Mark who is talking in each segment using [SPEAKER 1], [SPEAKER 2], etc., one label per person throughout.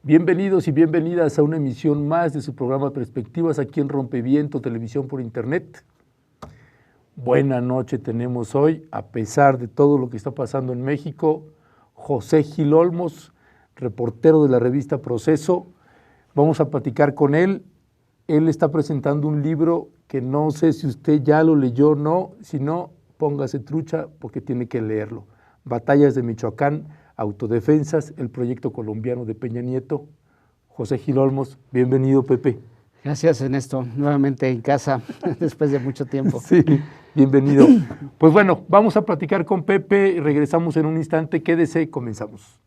[SPEAKER 1] Bienvenidos y bienvenidas a una emisión más de su programa Perspectivas aquí en Rompeviento, televisión por internet. Buena noche tenemos hoy, a pesar de todo lo que está pasando en México. José Gil Olmos, reportero de la revista Proceso. Vamos a platicar con él. Él está presentando un libro que no sé si usted ya lo leyó o no. Si no, póngase trucha porque tiene que leerlo. Batallas de Michoacán, Autodefensas, el proyecto colombiano de Peña Nieto. José Gil Olmos, bienvenido, Pepe.
[SPEAKER 2] Gracias, Ernesto. Nuevamente en casa, después de mucho tiempo.
[SPEAKER 1] Sí, bienvenido. Pues bueno, vamos a platicar con Pepe, regresamos en un instante, quédese y comenzamos.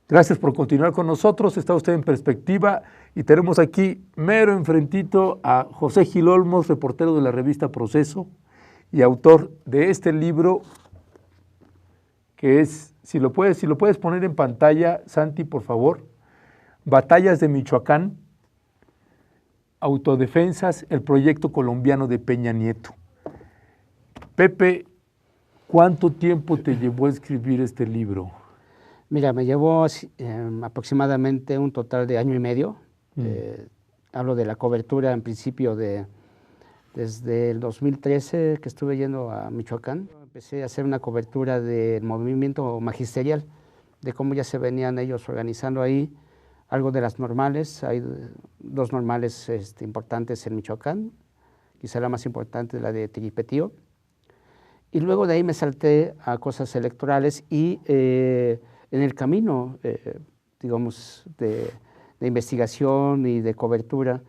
[SPEAKER 1] Gracias por continuar con nosotros, está usted en Perspectiva y tenemos aquí mero enfrentito a José Gil Olmos, reportero de la revista Proceso y autor de este libro que es, si lo puedes poner en pantalla, Santi, por favor, Batallas de Michoacán, Autodefensas, el proyecto colombiano de Peña Nieto. Pepe, ¿cuánto tiempo te llevó a escribir este libro?
[SPEAKER 2] Mira, me llevó aproximadamente un total de año y medio. Hablo de la cobertura en principio desde el 2013 que estuve yendo a Michoacán. Empecé a hacer una cobertura del movimiento magisterial, de cómo ya se venían ellos organizando ahí, algo de las normales. Hay dos normales importantes en Michoacán, quizá la más importante es la de Tiripetío. Y luego de ahí me salté a cosas electorales y en el camino, digamos, de investigación y de cobertura,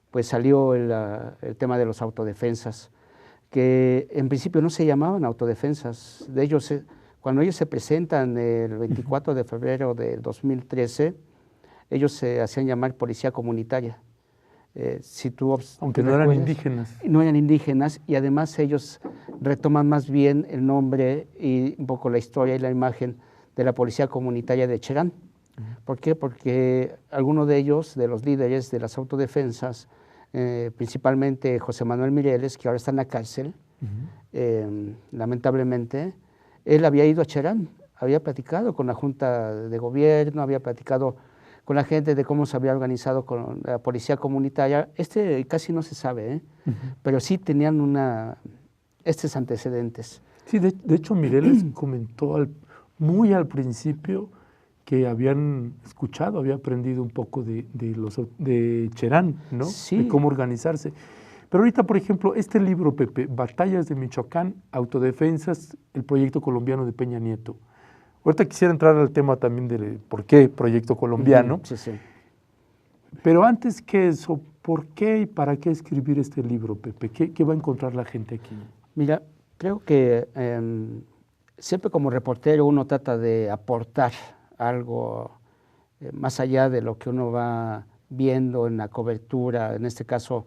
[SPEAKER 2] pues salió el tema de los autodefensas, que en principio no se llamaban autodefensas. De ellos, cuando ellos se presentan el 24 de febrero del 2013, ellos se hacían llamar Policía Comunitaria.
[SPEAKER 1] Aunque no eran indígenas.
[SPEAKER 2] No eran indígenas, y además ellos retoman más bien el nombre y un poco la historia y la imagen de la Policía Comunitaria de Cherán. ¿Por qué? Porque algunos de ellos, de los líderes de las autodefensas, principalmente José Manuel Mireles, que ahora está en la cárcel, lamentablemente, él había ido a Cherán, había platicado con la Junta de Gobierno, había platicado con la gente de cómo se había organizado con la Policía Comunitaria. Casi no se sabe, pero sí tenían estos antecedentes.
[SPEAKER 1] Sí, de hecho Mireles comentó muy al principio que habían escuchado, había aprendido un poco de Cherán, ¿no?
[SPEAKER 2] Sí.
[SPEAKER 1] De cómo organizarse. Pero ahorita, por ejemplo, este libro, Pepe, Batallas de Michoacán, Autodefensas, el proyecto colombiano de Peña Nieto. Ahorita quisiera entrar al tema también de por qué proyecto colombiano.
[SPEAKER 2] Sí, sí.
[SPEAKER 1] Pero antes que eso, ¿por qué y para qué escribir este libro, Pepe? ¿Qué va a encontrar la gente aquí?
[SPEAKER 2] Mira, creo que siempre como reportero uno trata de aportar algo más allá de lo que uno va viendo en la cobertura, en este caso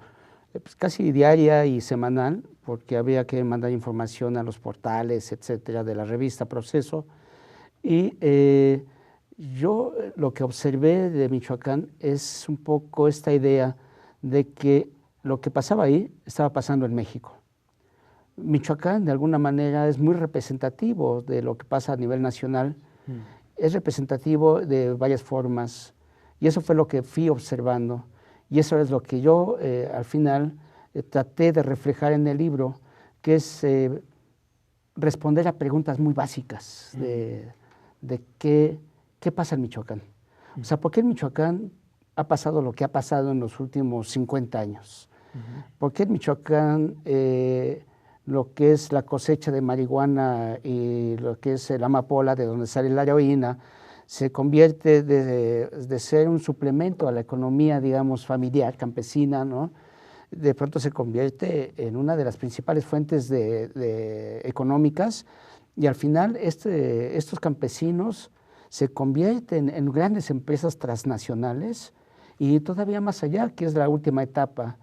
[SPEAKER 2] pues casi diaria y semanal, porque había que mandar información a los portales, etcétera, de la revista Proceso. Y yo lo que observé de Michoacán es un poco esta idea de que lo que pasaba ahí estaba pasando en México. Michoacán de alguna manera es muy representativo de lo que pasa a nivel nacional, es representativo de varias formas, y eso fue lo que fui observando, y eso es lo que yo al final traté de reflejar en el libro, que es responder a preguntas muy básicas de qué pasa en Michoacán. O sea, ¿por qué en Michoacán ha pasado lo que ha pasado en los últimos 50 años? ¿Por qué en Michoacán lo que es la cosecha de marihuana y lo que es la amapola, de donde sale la heroína, se convierte de ser un suplemento a la economía, digamos, familiar, campesina, ¿no? de pronto se convierte en una de las principales fuentes económicas, y al final estos campesinos se convierten en grandes empresas transnacionales, y todavía más allá, que es la última etapa,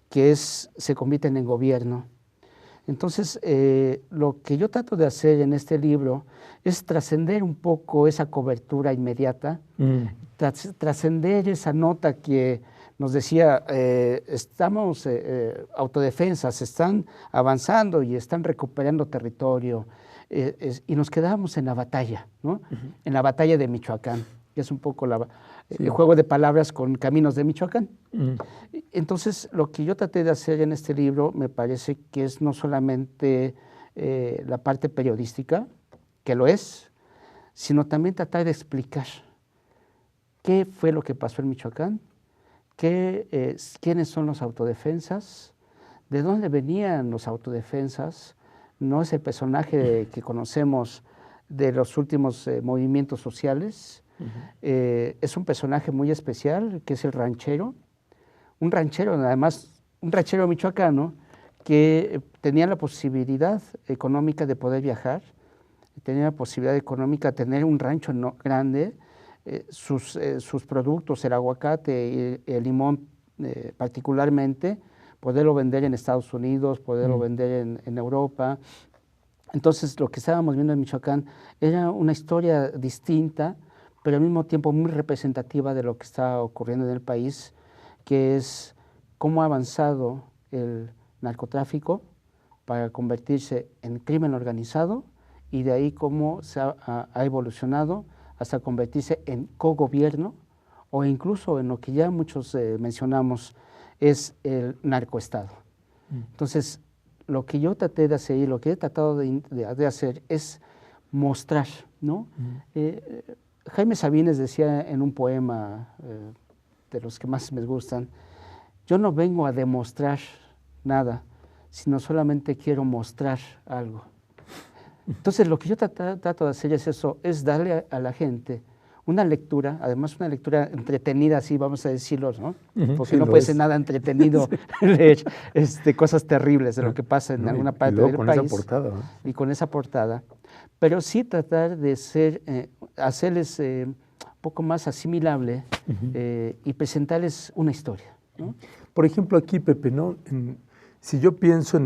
[SPEAKER 2] que se convierten en gobierno. Entonces, lo que yo trato de hacer en este libro es trascender un poco esa cobertura inmediata, trascender esa nota que nos decía, estamos autodefensas, están avanzando y están recuperando territorio, y nos quedamos en la batalla, ¿no? En la batalla de Michoacán, que es un poco el juego de palabras con Caminos de Michoacán. Entonces, lo que yo traté de hacer en este libro me parece que es no solamente la parte periodística, que lo es, sino también tratar de explicar qué fue lo que pasó en Michoacán, quiénes son los autodefensas, de dónde venían los autodefensas. No es el personaje que conocemos de los últimos movimientos sociales. Es un personaje muy especial, que es el ranchero. Un ranchero, además, un ranchero michoacano que tenía la posibilidad económica de poder viajar, tenía la posibilidad económica de tener un rancho grande, sus productos, el aguacate y el limón particularmente, poderlo vender en Estados Unidos, poderlo vender en Europa. Entonces, lo que estábamos viendo en Michoacán era una historia distinta, pero al mismo tiempo muy representativa de lo que está ocurriendo en el país, que es cómo ha avanzado el narcotráfico para convertirse en crimen organizado, y de ahí cómo se ha evolucionado hasta convertirse en cogobierno, o incluso en lo que ya muchos mencionamos, es el narcoestado. Entonces, lo que yo traté de hacer y lo que he tratado de hacer es mostrar, ¿no? Jaime Sabines decía en un poema de los que más me gustan, yo no vengo a demostrar nada, sino solamente quiero mostrar algo. Entonces, lo que yo trato de hacer es eso, es darle a la gente una lectura, además una lectura entretenida, así vamos a decirlo, ¿no? Porque sí, no puede ser nada entretenido leer cosas terribles de lo que pasa en alguna parte del país. Esa portada, ¿no? Y con esa portada. Pero sí tratar de hacerles un poco más asimilable y presentarles una historia, ¿no?
[SPEAKER 1] Por ejemplo, aquí, Pepe, ¿no? Si yo pienso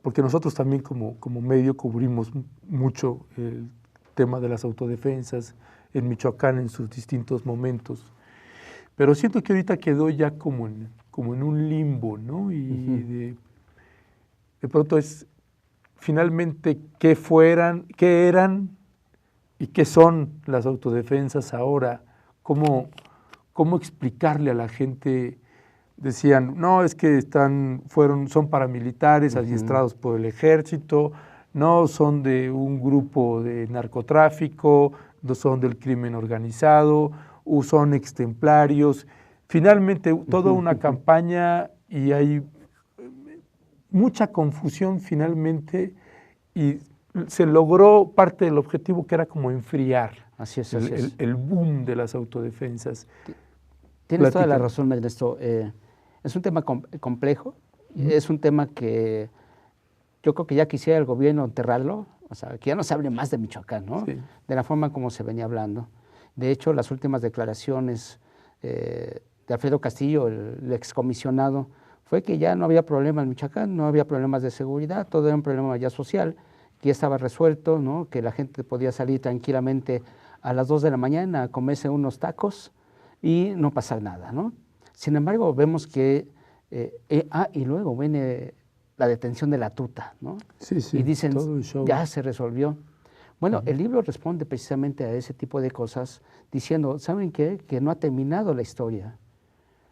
[SPEAKER 1] porque nosotros también como medio cubrimos mucho el tema de las autodefensas en Michoacán en sus distintos momentos, pero siento que ahorita quedó ya como en un limbo, ¿no? Y de pronto es finalmente qué eran y qué son las autodefensas ahora, cómo explicarle a la gente. Decían, no, es que son paramilitares adiestrados por el ejército, no son de un grupo de narcotráfico, no son del crimen organizado, o son extemplarios. Finalmente, toda una campaña, y hay mucha confusión finalmente, y se logró parte del objetivo, que era como enfriar el boom de las autodefensas.
[SPEAKER 2] Tienes toda la razón, Ernesto. Es un tema complejo, es un tema que yo creo que ya quisiera el gobierno enterrarlo, o sea, que ya no se hable más de Michoacán, ¿no? Sí. De la forma como se venía hablando. De hecho, las últimas declaraciones de Alfredo Castillo, el excomisionado, fue que ya no había problemas en Michoacán, no había problemas de seguridad, todo era un problema ya social, que ya estaba resuelto, ¿no? Que la gente podía salir tranquilamente a las 2 de la mañana a comerse unos tacos y no pasar nada, ¿no? Sin embargo, vemos que, y luego viene la detención de la tuta, ¿no?
[SPEAKER 1] Sí,
[SPEAKER 2] y dicen, ya se resolvió. Bueno, el libro responde precisamente a ese tipo de cosas, diciendo, ¿saben qué? Que no ha terminado la historia.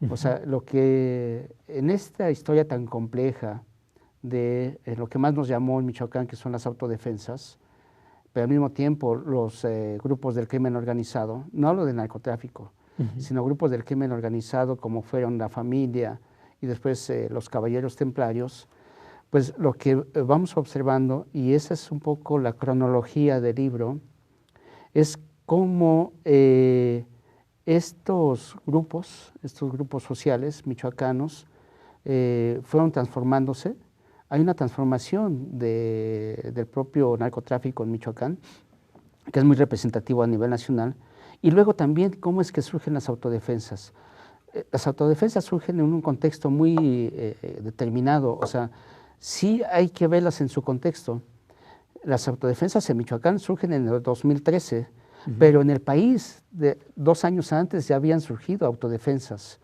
[SPEAKER 2] O sea, lo que en esta historia tan compleja de lo que más nos llamó en Michoacán, que son las autodefensas, pero al mismo tiempo los grupos del crimen organizado, no hablo de narcotráfico, sino grupos del crimen organizado como fueron la familia y después los caballeros templarios, pues lo que vamos observando, y esa es un poco la cronología del libro, es cómo estos grupos sociales michoacanos fueron transformándose. Hay una transformación del propio narcotráfico en Michoacán, que es muy representativo a nivel nacional, y luego también cómo es que surgen las autodefensas. Las autodefensas surgen en un contexto muy determinado, o sea, sí hay que verlas en su contexto. Las autodefensas en Michoacán surgen en el 2013, pero en el país 2 años antes ya habían surgido autodefensas,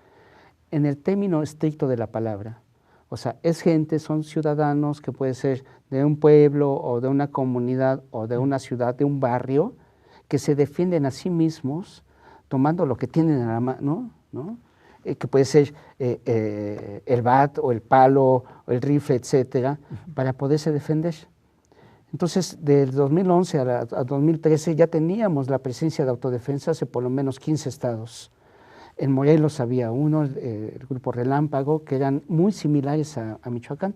[SPEAKER 2] en el término estricto de la palabra. O sea, es gente, son ciudadanos que puede ser de un pueblo o de una comunidad o de una ciudad, de un barrio, que se defienden a sí mismos tomando lo que tienen a la mano, ¿no? Que puede ser el bat o el palo o el rifle, etcétera, para poderse defender. Entonces, del 2011 a 2013 ya teníamos la presencia de autodefensas en por lo menos 15 estados. En Morelos había uno, el grupo Relámpago, que eran muy similares a Michoacán.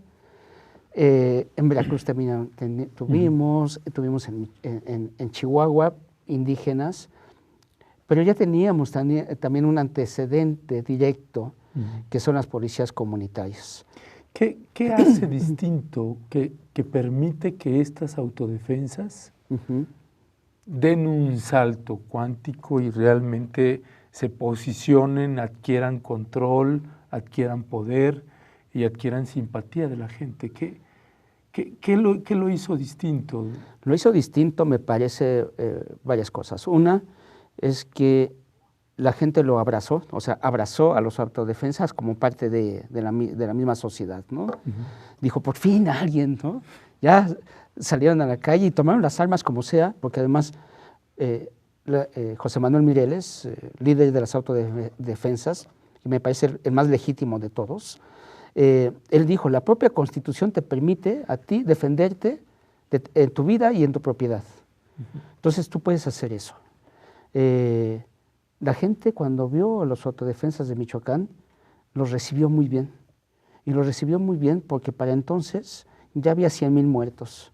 [SPEAKER 2] En Veracruz también tuvimos en Chihuahua indígenas, pero ya teníamos también un antecedente directo, que son las policías comunitarias.
[SPEAKER 1] ¿Qué hace distinto que permite que estas autodefensas den un salto cuántico y realmente se posicionen, adquieran control, adquieran poder y adquieran simpatía de la gente? ¿Qué lo hizo distinto?
[SPEAKER 2] Lo hizo distinto, me parece, varias cosas. Una es que la gente lo abrazó, o sea, abrazó a los autodefensas como parte de la misma sociedad, ¿no? Dijo, por fin alguien, ¿no? Ya salieron a la calle y tomaron las armas como sea, porque además José Manuel Mireles, líder de las autodefensas, y me parece el más legítimo de todos, él dijo, la propia Constitución te permite a ti defenderte en tu vida y en tu propiedad. Entonces tú puedes hacer eso. La gente cuando vio a los autodefensas de Michoacán, los recibió muy bien. Y los recibió muy bien porque para entonces ya había 100,000 muertos,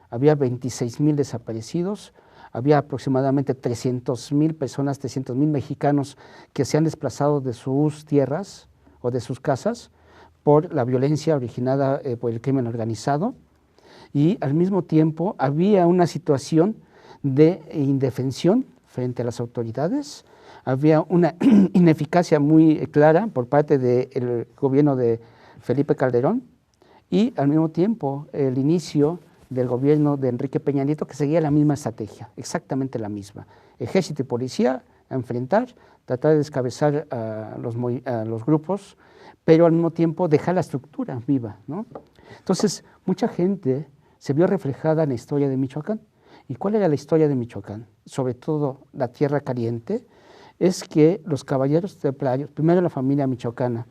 [SPEAKER 2] había 26,000 desaparecidos, había aproximadamente 300,000 personas, 300,000 mexicanos que se han desplazado de sus tierras o de sus casas por la violencia originada por el crimen organizado. Y al mismo tiempo había una situación de indefensión frente a las autoridades, había una ineficacia muy clara por parte del gobierno de Felipe Calderón y al mismo tiempo el inicio del gobierno de Enrique Peña Nieto, que seguía la misma estrategia, exactamente la misma. Ejército y policía a enfrentar, tratar de descabezar a los grupos, pero al mismo tiempo dejar la estructura viva, ¿no? Entonces, mucha gente se vio reflejada en la historia de Michoacán. ¿Y cuál era la historia de Michoacán? Sobre todo la tierra caliente, es que los caballeros templarios, primero la familia michoacana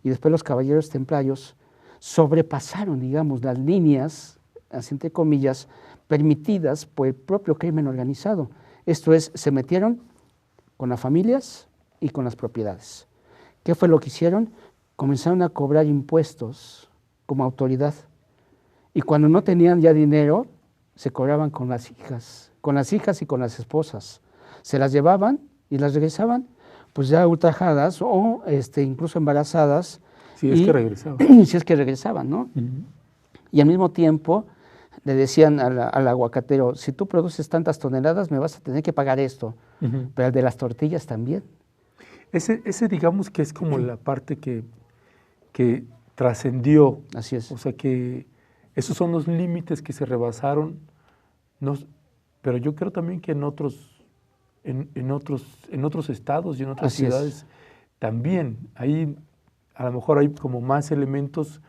[SPEAKER 2] y después los caballeros templarios, sobrepasaron, digamos, las líneas, así entre comillas, permitidas por el propio crimen organizado. Esto es, se metieron con las familias y con las propiedades. ¿Qué fue lo que hicieron? Comenzaron a cobrar impuestos como autoridad. Y cuando no tenían ya dinero, se cobraban con las hijas y con las esposas. Se las llevaban y las regresaban, pues ya ultrajadas o incluso embarazadas.
[SPEAKER 1] Si es que regresaban.
[SPEAKER 2] Si es que regresaban, ¿no? Y al mismo tiempo le decían al aguacatero, si tú produces tantas toneladas, me vas a tener que pagar esto. Pero el de las tortillas también.
[SPEAKER 1] Ese digamos que es como la parte que trascendió.
[SPEAKER 2] Así es.
[SPEAKER 1] O sea que esos son los límites que se rebasaron, pero yo creo también que en otros estados y en otras ciudades también. Ahí a lo mejor hay como más elementos,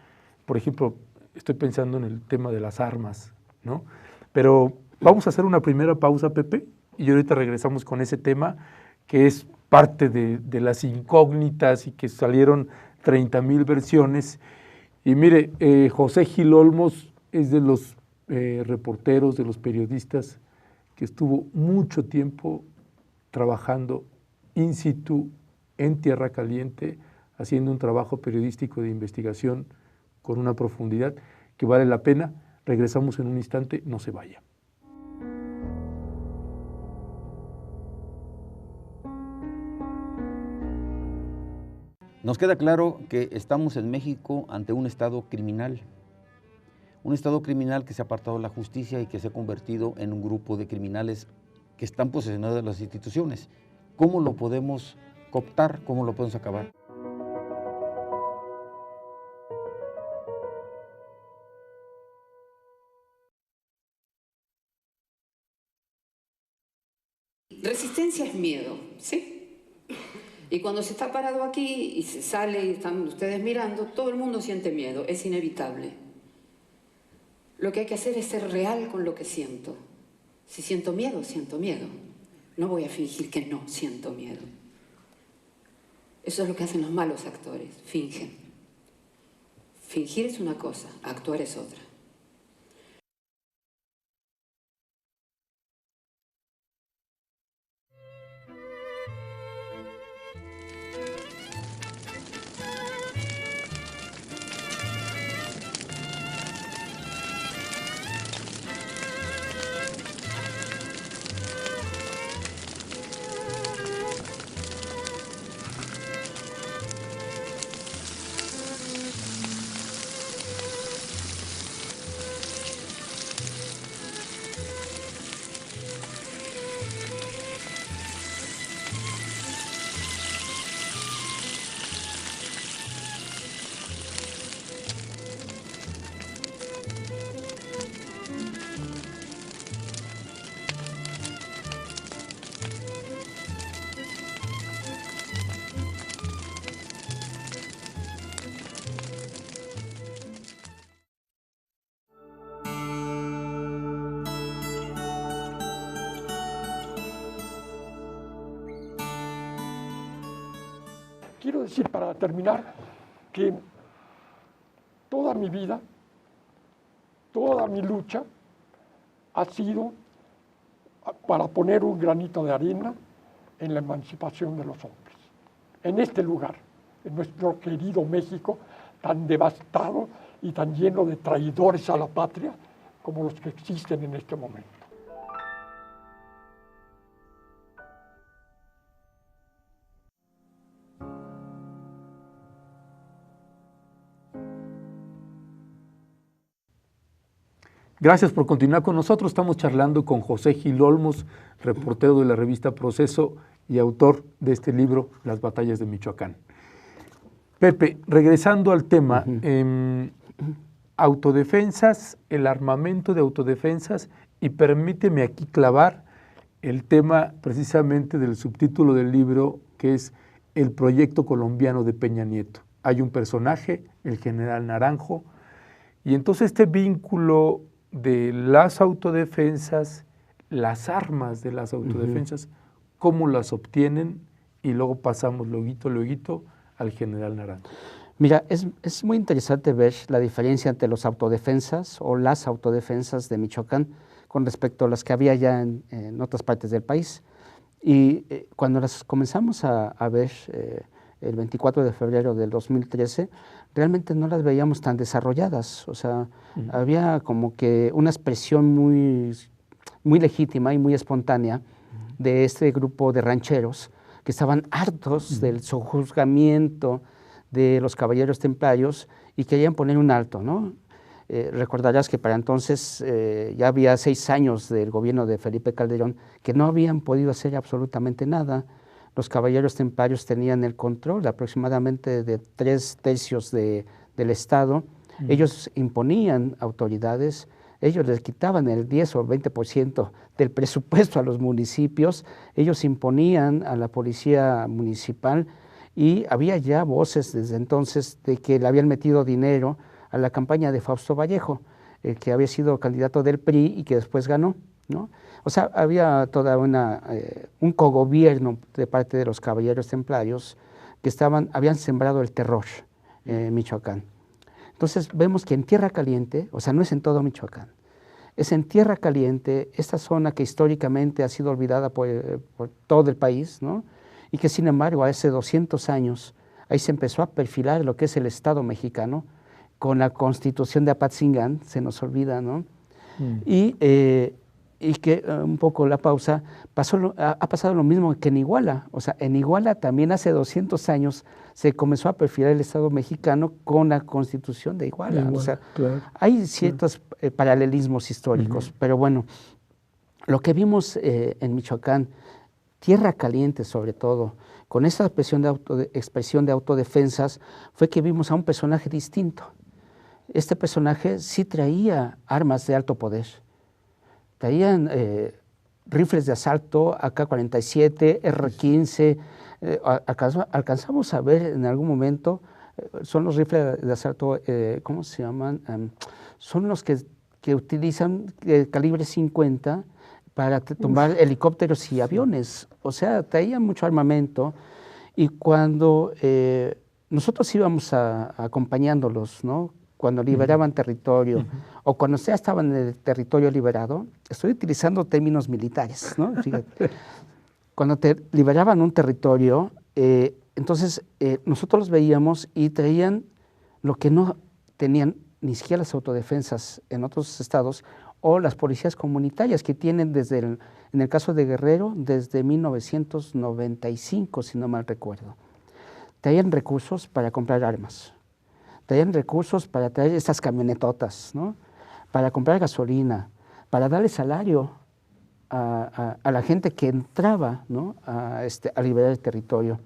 [SPEAKER 1] por ejemplo, estoy pensando en el tema de las armas, ¿no? Pero vamos a hacer una primera pausa, Pepe, y ahorita regresamos con ese tema que es parte de las incógnitas y que salieron 30,000 versiones. Y mire, José Gil Olmos es de los reporteros, de los periodistas que estuvo mucho tiempo trabajando in situ, en tierra caliente, haciendo un trabajo periodístico de investigación con una profundidad que vale la pena. Regresamos en un instante, no se vaya.
[SPEAKER 3] Nos queda claro que estamos en México ante un Estado criminal que se ha apartado de la justicia y que se ha convertido en un grupo de criminales que están posesionados de las instituciones. ¿Cómo lo podemos cooptar? ¿Cómo lo podemos acabar?
[SPEAKER 4] Resistencia es miedo, ¿sí? Y cuando se está parado aquí y se sale y están ustedes mirando, todo el mundo siente miedo, es inevitable. Lo que hay que hacer es ser real con lo que siento. Si siento miedo, siento miedo. No voy a fingir que no siento miedo. Eso es lo que hacen los malos actores, fingen. Fingir es una cosa, actuar es otra.
[SPEAKER 5] Quiero decir, para terminar, que toda mi vida, toda mi lucha ha sido para poner un granito de arena en la emancipación de los hombres. En este lugar, en nuestro querido México, tan devastado y tan lleno de traidores a la patria como los que existen en este momento.
[SPEAKER 1] Gracias por continuar con nosotros. Estamos charlando con José Gil Olmos, reportero de la revista Proceso y autor de este libro, Las batallas de Michoacán. Pepe, regresando al tema, autodefensas, el armamento de autodefensas, y permíteme aquí clavar el tema precisamente del subtítulo del libro, que es el proyecto colombiano de Peña Nieto. Hay un personaje, el general Naranjo, y entonces este vínculo de las autodefensas, las armas de las autodefensas, cómo las obtienen, y luego pasamos luego al general Naranjo.
[SPEAKER 2] Mira, es muy interesante ver la diferencia entre los autodefensas o las autodefensas de Michoacán con respecto a las que había ya en otras partes del país. Y cuando las comenzamos a ver el 24 de febrero del 2013, realmente no las veíamos tan desarrolladas. O sea, había como que una expresión muy legítima y muy espontánea de este grupo de rancheros que estaban hartos del sojuzgamiento de los caballeros templarios y querían poner un alto, ¿no? Recordarás que para entonces ya había 6 años del gobierno de Felipe Calderón que no habían podido hacer absolutamente nada. Los caballeros templarios tenían el control aproximadamente de 3/3 del Estado. Ellos imponían autoridades, ellos les quitaban el 10 o 20% del presupuesto a los municipios, ellos imponían a la policía municipal, y había ya voces desde entonces de que le habían metido dinero a la campaña de Fausto Vallejo, que había sido candidato del PRI y que después ganó, ¿no? O sea, había toda un cogobierno de parte de los caballeros templarios que habían sembrado el terror en Michoacán. Entonces vemos que en Tierra Caliente, o sea, no es en todo Michoacán, es en Tierra Caliente, esta zona que históricamente ha sido olvidada por todo el país, ¿no? Y que sin embargo hace 200 años ahí se empezó a perfilar lo que es el Estado mexicano con la Constitución de Apatzingán, se nos olvida, ¿no? Y y que un poco la pausa, ha pasado lo mismo que en Iguala. O sea, en Iguala también hace 200 años se comenzó a perfilar el Estado mexicano con la Constitución de Iguala. O sea,
[SPEAKER 1] claro,
[SPEAKER 2] hay ciertos paralelismos históricos, pero bueno, lo que vimos en Michoacán, Tierra Caliente sobre todo, con esta expresión de autodefensas, fue que vimos a un personaje distinto. Este personaje sí traía armas de alto poder. Traían rifles de asalto, AK-47, R-15. Alcanzamos a ver en algún momento, son los rifles de asalto, ¿cómo se llaman? Son los que utilizan calibre 50 para tomar helicópteros y aviones. O sea, traían mucho armamento. Y cuando nosotros íbamos acompañándolos, ¿no? Cuando liberaban territorio, o cuando ya estaban en el territorio liberado, estoy utilizando términos militares, ¿no? Fíjate. Cuando te liberaban un territorio, entonces nosotros los veíamos y traían lo que no tenían ni siquiera las autodefensas en otros estados, o las policías comunitarias que tienen en el caso de Guerrero, desde 1995, si no mal recuerdo. Traían recursos para comprar armas. Traían recursos para traer estas camionetotas, ¿no? Para comprar gasolina, para darle salario a la gente que entraba, ¿no? a liberar el territorio.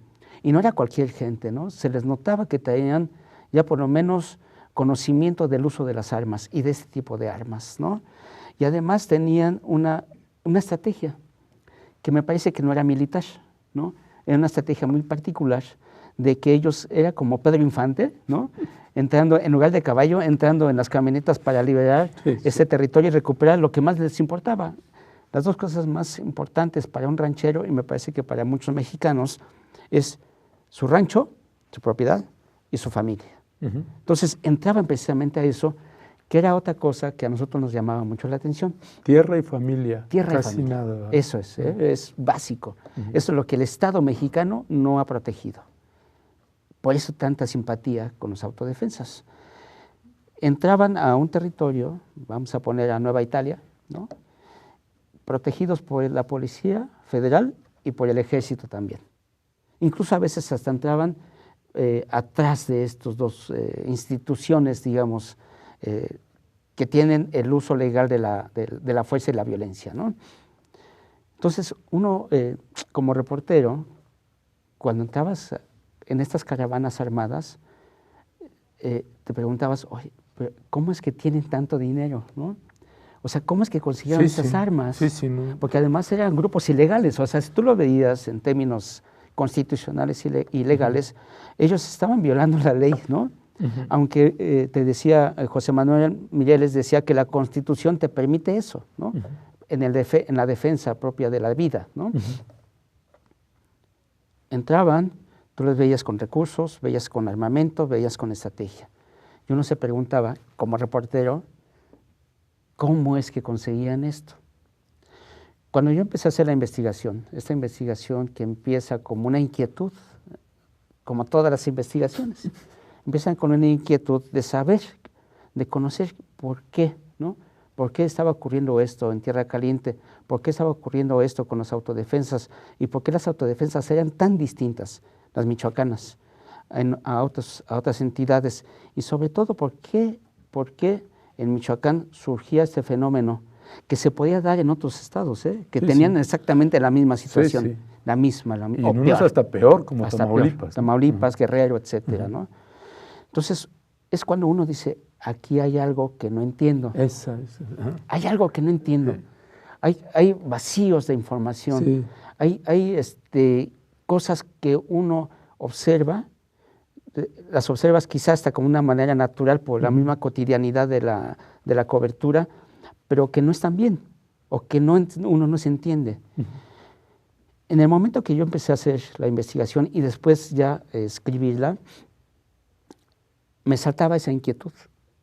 [SPEAKER 2] Y no era cualquier gente, ¿no? Se les notaba que traían ya por lo menos conocimiento del uso de las armas y de este tipo de armas, ¿no? Y además tenían una estrategia que me parece que no era militar, ¿no? Era una estrategia muy particular de que ellos, era como Pedro Infante, ¿no? Entrando, en lugar de caballo, entrando en las camionetas para liberar ese territorio y recuperar lo que más les importaba. Las dos cosas más importantes para un ranchero, y me parece que para muchos mexicanos, es su rancho, su propiedad y su familia. Entonces entraban precisamente a eso, que era otra cosa que a nosotros nos llamaba mucho la atención.
[SPEAKER 1] Tierra y familia.
[SPEAKER 2] Tierra
[SPEAKER 1] casi
[SPEAKER 2] y familia.
[SPEAKER 1] Nada, ¿verdad?
[SPEAKER 2] Eso es básico. Eso es lo que el Estado mexicano no ha protegido. Por eso tanta simpatía con los autodefensas. Entraban a un territorio, vamos a poner a Nueva Italia, ¿no? Protegidos por la Policía Federal y por el Ejército también. Incluso a veces hasta entraban atrás de estos dos instituciones, digamos, que tienen el uso legal de la fuerza y la violencia, ¿no? Entonces, uno como reportero, cuando entrabas en estas caravanas armadas, te preguntabas, oye, pero ¿cómo es que tienen tanto dinero, no? O sea, ¿cómo es que consiguieron estas armas?
[SPEAKER 1] No.
[SPEAKER 2] Porque además eran grupos ilegales. O sea, si tú lo veías en términos constitucionales y legales, ellos estaban violando la ley, ¿no? Aunque te decía, José Manuel Mireles decía que la Constitución te permite eso, ¿no? En la defensa propia de la vida, ¿no? Entraban, tú los veías con recursos, veías con armamento, veías con estrategia. Y uno se preguntaba, como reportero, ¿cómo es que conseguían esto? Cuando yo empecé a hacer la investigación, esta investigación que empieza como una inquietud, como todas las investigaciones, empiezan con una inquietud de saber, de conocer por qué, ¿no? ¿Por qué estaba ocurriendo esto en Tierra Caliente? ¿Por qué estaba ocurriendo esto con las autodefensas? ¿Y por qué las autodefensas eran tan distintas, las michoacanas, a otras entidades? Y sobre todo, ¿por qué en Michoacán surgía este fenómeno que se podía dar en otros estados, que tenían exactamente la misma situación, la misma.
[SPEAKER 1] Y en unos hasta peor, como Tamaulipas.
[SPEAKER 2] Tamaulipas, Guerrero, etcétera, ¿no? Entonces, es cuando uno dice, aquí hay algo que no entiendo. Hay algo que no entiendo. Hay vacíos de información. Hay cosas que uno observa, las observas quizás hasta como una manera natural por la misma cotidianidad de la cobertura, pero que no están bien o que uno no se entiende. En el momento que yo empecé a hacer la investigación y después ya escribirla, me saltaba esa inquietud.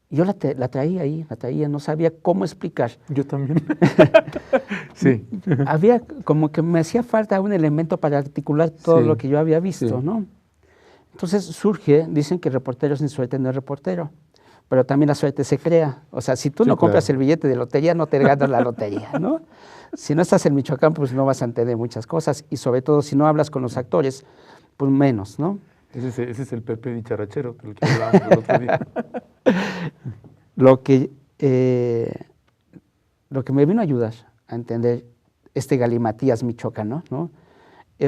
[SPEAKER 2] Yo la traía ahí, no sabía cómo explicar.
[SPEAKER 1] Yo también.
[SPEAKER 2] Había como que me hacía falta un elemento para articular todo lo que yo había visto, ¿no? Entonces surge, dicen que reportero sin suerte no es reportero, pero también la suerte se crea. O sea, si tú
[SPEAKER 1] Sí,
[SPEAKER 2] no compras
[SPEAKER 1] claro.
[SPEAKER 2] el billete de lotería, no te ganas la lotería, ¿no? Si no estás en Michoacán, pues no vas a entender muchas cosas, y sobre todo si no hablas con los actores, pues menos, ¿no?
[SPEAKER 1] Ese es el Pepe dicharachero del que hablábamos el otro día.
[SPEAKER 2] Lo que me vino a ayudar a entender este galimatías michoacano, ¿no?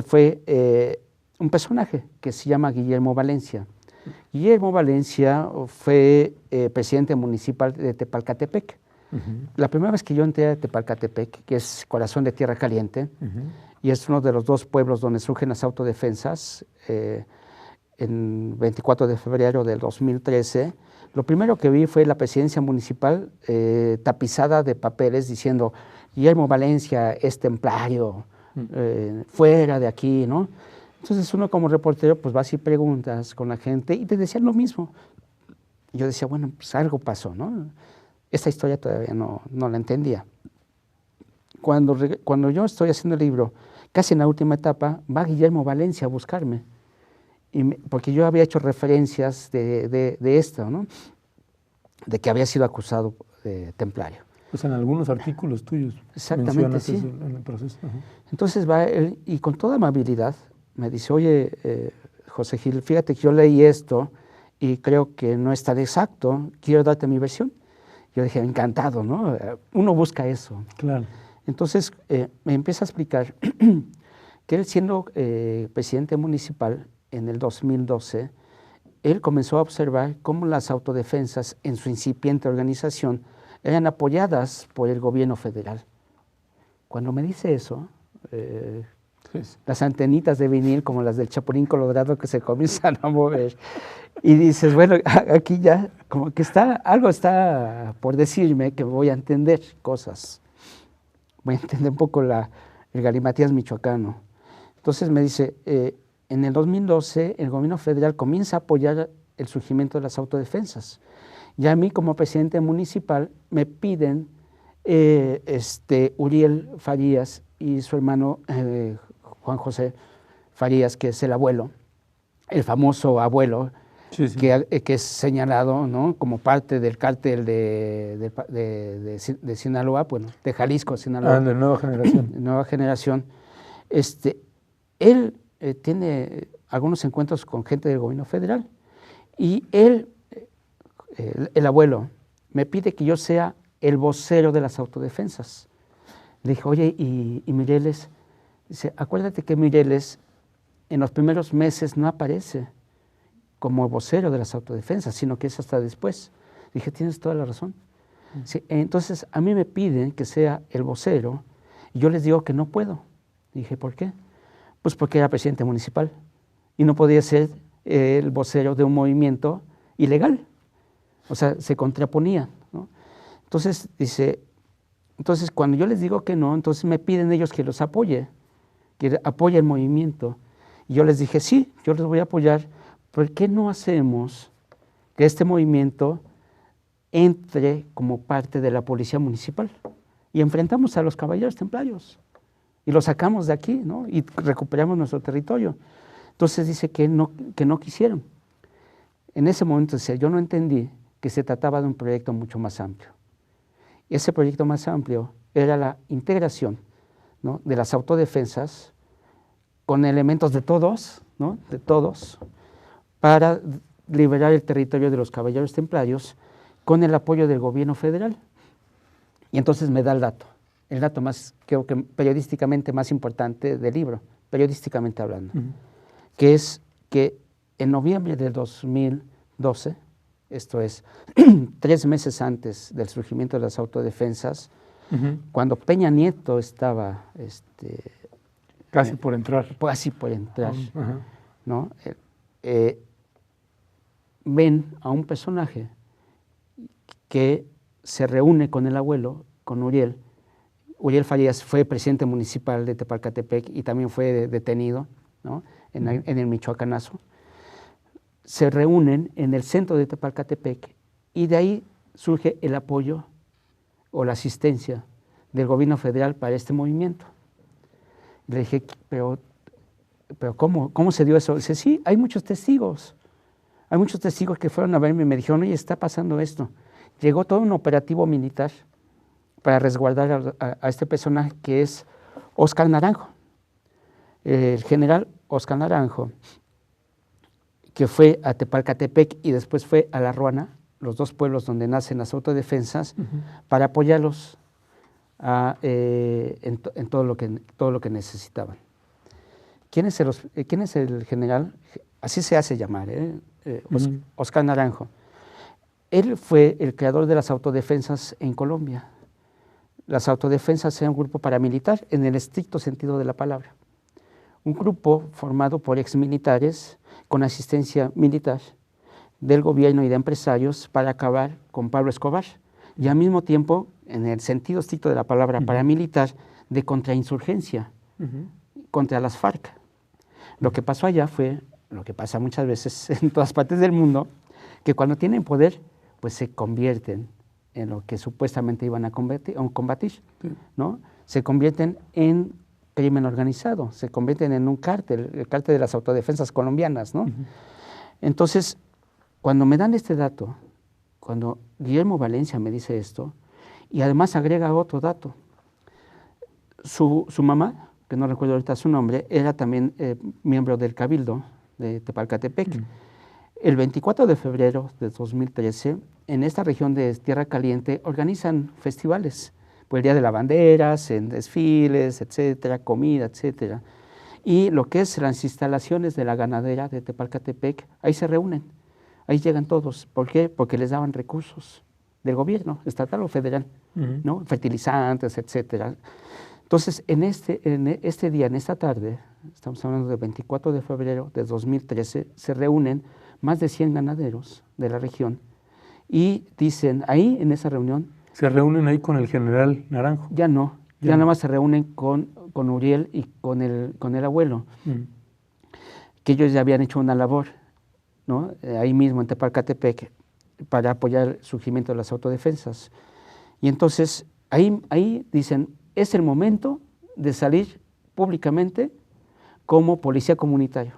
[SPEAKER 2] Fue un personaje que se llama Guillermo Valencia. Guillermo Valencia fue presidente municipal de Tepalcatepec. La primera vez que yo entré a Tepalcatepec, que es corazón de tierra caliente, y es uno de los dos pueblos donde surgen las autodefensas, en 24 de febrero del 2013, lo primero que vi fue la presidencia municipal tapizada de papeles diciendo Guillermo Valencia es templario, fuera de aquí, ¿no? Entonces uno como reportero pues vas y preguntas con la gente y te decían lo mismo. Yo decía, bueno, pues algo pasó, ¿no? Esta historia todavía no la entendía. Cuando yo estoy haciendo el libro, casi en la última etapa, va Guillermo Valencia a buscarme. Porque yo había hecho referencias de esto, ¿no? De que había sido acusado de templario.
[SPEAKER 1] Pues en algunos artículos tuyos
[SPEAKER 2] Exactamente,
[SPEAKER 1] mencionas
[SPEAKER 2] sí.
[SPEAKER 1] eso en el proceso.
[SPEAKER 2] Entonces va él y con toda amabilidad me dice, oye, José Gil, fíjate que yo leí esto y creo que no es tan exacto, quiero darte mi versión. Yo dije, encantado, ¿no? Uno busca eso.
[SPEAKER 1] Claro.
[SPEAKER 2] Entonces me empieza a explicar que él siendo presidente municipal en el 2012, él comenzó a observar cómo las autodefensas en su incipiente organización eran apoyadas por el gobierno federal. Cuando me dice eso, las antenitas de vinil, como las del Chapulín Colorado, que se comienzan a mover, y dices, bueno, aquí ya como que algo está por decirme que voy a entender cosas. Voy a entender un poco el galimatías michoacano. Entonces me dice, en el 2012 el gobierno federal comienza a apoyar el surgimiento de las autodefensas. Y a mí como presidente municipal me piden Uriel Farías y su hermano Juan José Farías, que es el abuelo, el famoso abuelo,
[SPEAKER 1] Sí, sí.
[SPEAKER 2] que es señalado, ¿no?, como parte del cártel de Sinaloa, bueno, de Jalisco, Sinaloa.
[SPEAKER 1] De nueva generación.
[SPEAKER 2] Nueva generación. Él tiene algunos encuentros con gente del gobierno federal y él, el abuelo, me pide que yo sea el vocero de las autodefensas. Le dije, oye, ¿y Mireles? Dice, acuérdate que Mireles en los primeros meses no aparece como vocero de las autodefensas, sino que es hasta después. Dije, tienes toda la razón. Sí, entonces, a mí me piden que sea el vocero y yo les digo que no puedo. Dije, ¿por qué? Pues porque era presidente municipal y no podía ser el vocero de un movimiento ilegal. O sea, se contraponía, ¿no? Entonces, dice, cuando yo les digo que no, entonces me piden ellos que los apoye, que apoye el movimiento. Y yo les dije, sí, yo les voy a apoyar. ¿Por qué no hacemos que este movimiento entre como parte de la policía municipal? Y enfrentamos a los caballeros templarios y los sacamos de aquí, ¿no? Y recuperamos nuestro territorio. Entonces dice que no quisieron. En ese momento yo no entendí que se trataba de un proyecto mucho más amplio. Ese proyecto más amplio era la integración, ¿no?, de las autodefensas con elementos de todos, ¿no?, de todos, para liberar el territorio de los caballeros templarios con el apoyo del gobierno federal. Y entonces me da el dato más, creo que periodísticamente más importante del libro, periodísticamente hablando, que es que en noviembre de 2012, esto es 3 meses antes del surgimiento de las autodefensas, cuando Peña Nieto estaba
[SPEAKER 1] casi por entrar,
[SPEAKER 2] ¿no? Ven a un personaje que se reúne con el abuelo, con Uriel. Uriel Farías fue presidente municipal de Tepalcatepec y también fue detenido, ¿no?, en el Michoacanazo. Se reúnen en el centro de Tepalcatepec y de ahí surge el apoyo o la asistencia del gobierno federal para este movimiento. Le dije, pero ¿cómo se dio eso? Dice, sí, hay muchos testigos. Hay muchos testigos que fueron a verme y me dijeron, oye, está pasando esto. Llegó todo un operativo militar para resguardar a este personaje que es Óscar Naranjo. El general Óscar Naranjo, que fue a Tepalcatepec y después fue a La Ruana, los dos pueblos donde nacen las autodefensas, para apoyarlos en todo lo que necesitaban. ¿Quién es el general? Así se hace llamar, Óscar Naranjo. Él fue el creador de las autodefensas en Colombia. Las autodefensas eran un grupo paramilitar en el estricto sentido de la palabra. Un grupo formado por exmilitares con asistencia militar del gobierno y de empresarios para acabar con Pablo Escobar y al mismo tiempo, en el sentido estricto de la palabra paramilitar, de contrainsurgencia contra las FARC. Lo que pasó allá fue lo que pasa muchas veces en todas partes del mundo, que cuando tienen poder, pues se convierten en lo que supuestamente iban a combatir, ¿no? Se convierten en crimen organizado, se convierten en un cártel, el cártel de las autodefensas colombianas, ¿no? Entonces, cuando me dan este dato, cuando Guillermo Valencia me dice esto, y además agrega otro dato, su mamá, que no recuerdo ahorita su nombre, era también miembro del Cabildo de Tepalcatepec. El 24 de febrero de 2013, en esta región de Tierra Caliente, organizan festivales, por el Día de la Bandera, en desfiles, etcétera, comida, etcétera. Y lo que es las instalaciones de la ganadera de Tepalcatepec, ahí se reúnen, ahí llegan todos. ¿Por qué? Porque les daban recursos del gobierno, estatal o federal, ¿no? Fertilizantes, etcétera. Entonces, en este día, en esta tarde, estamos hablando del 24 de febrero de 2013, se reúnen más de 100 ganaderos de la región y dicen, ahí en esa reunión...
[SPEAKER 1] ¿Se reúnen ahí con el general Naranjo?
[SPEAKER 2] Ya no, ya nada más se reúnen con Uriel y con el abuelo, que ellos ya habían hecho una labor, ¿no? Ahí mismo en Tepalcatepec, para apoyar el surgimiento de las autodefensas. Y entonces, ahí dicen, es el momento de salir públicamente como policía comunitario.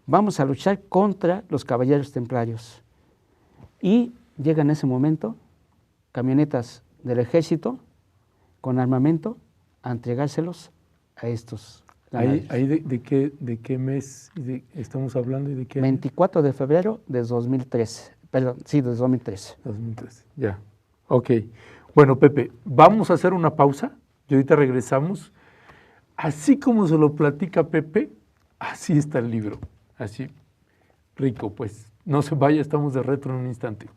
[SPEAKER 2] Vamos a luchar contra los caballeros templarios. Y llega en ese momento camionetas del ejército con armamento a entregárselos a estos ganaderos.
[SPEAKER 1] ¿Ahí de qué mes estamos hablando y de qué
[SPEAKER 2] 24 de febrero de 2013. Perdón, sí, de 2013.
[SPEAKER 1] 2013, ya. Ok. Bueno, Pepe, vamos a hacer una pausa y ahorita regresamos. Así como se lo platica Pepe, así está el libro. Así, rico, pues. No se vaya, estamos de retro en un instante.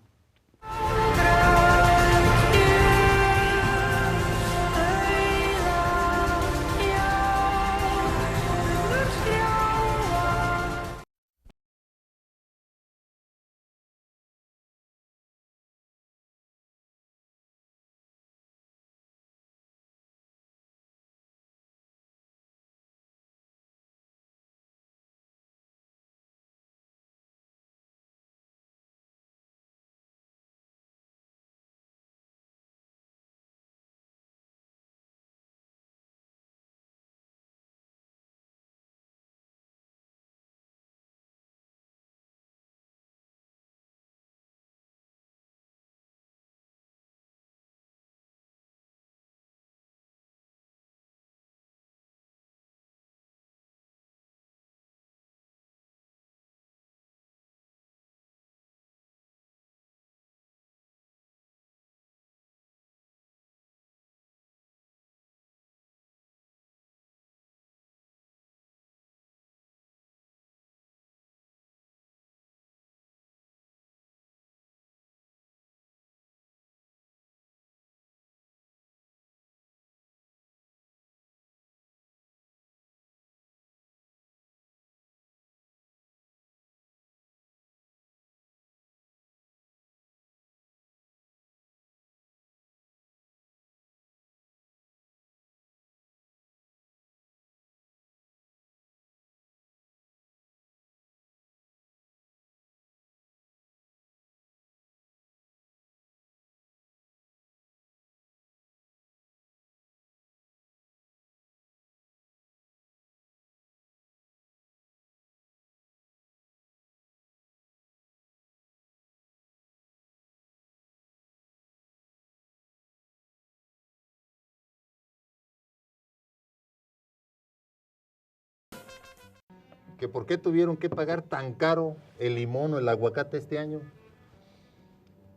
[SPEAKER 6] que por qué tuvieron que pagar tan caro el limón o el aguacate este año.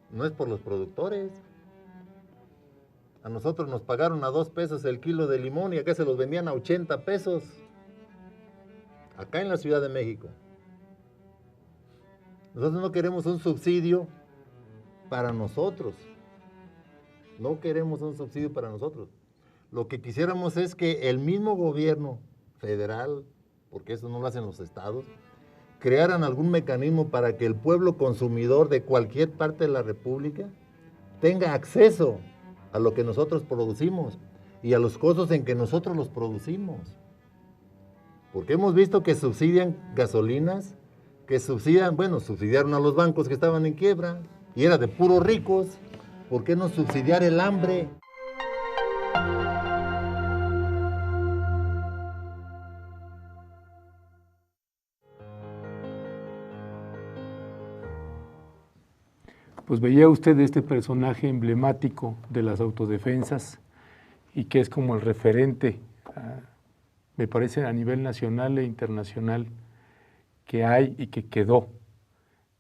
[SPEAKER 6] No es por los productores. A nosotros nos pagaron a 2 pesos el kilo de limón y acá se los vendían a 80 pesos. Acá en la Ciudad de México. Nosotros no queremos un subsidio para nosotros. No queremos un subsidio para nosotros. Lo que quisiéramos es que el mismo gobierno federal, porque eso no lo hacen los estados, crearan algún mecanismo para que el pueblo consumidor de cualquier parte de la República tenga acceso a lo que nosotros producimos y a los costos en que nosotros los producimos. Porque hemos visto que subsidian gasolinas, que subsidiaron a los bancos que estaban en quiebra y era de puros ricos. ¿Por qué no subsidiar el hambre?
[SPEAKER 1] Pues veía usted este personaje emblemático de las autodefensas y que es como el referente, me parece, a nivel nacional e internacional que hay y que quedó,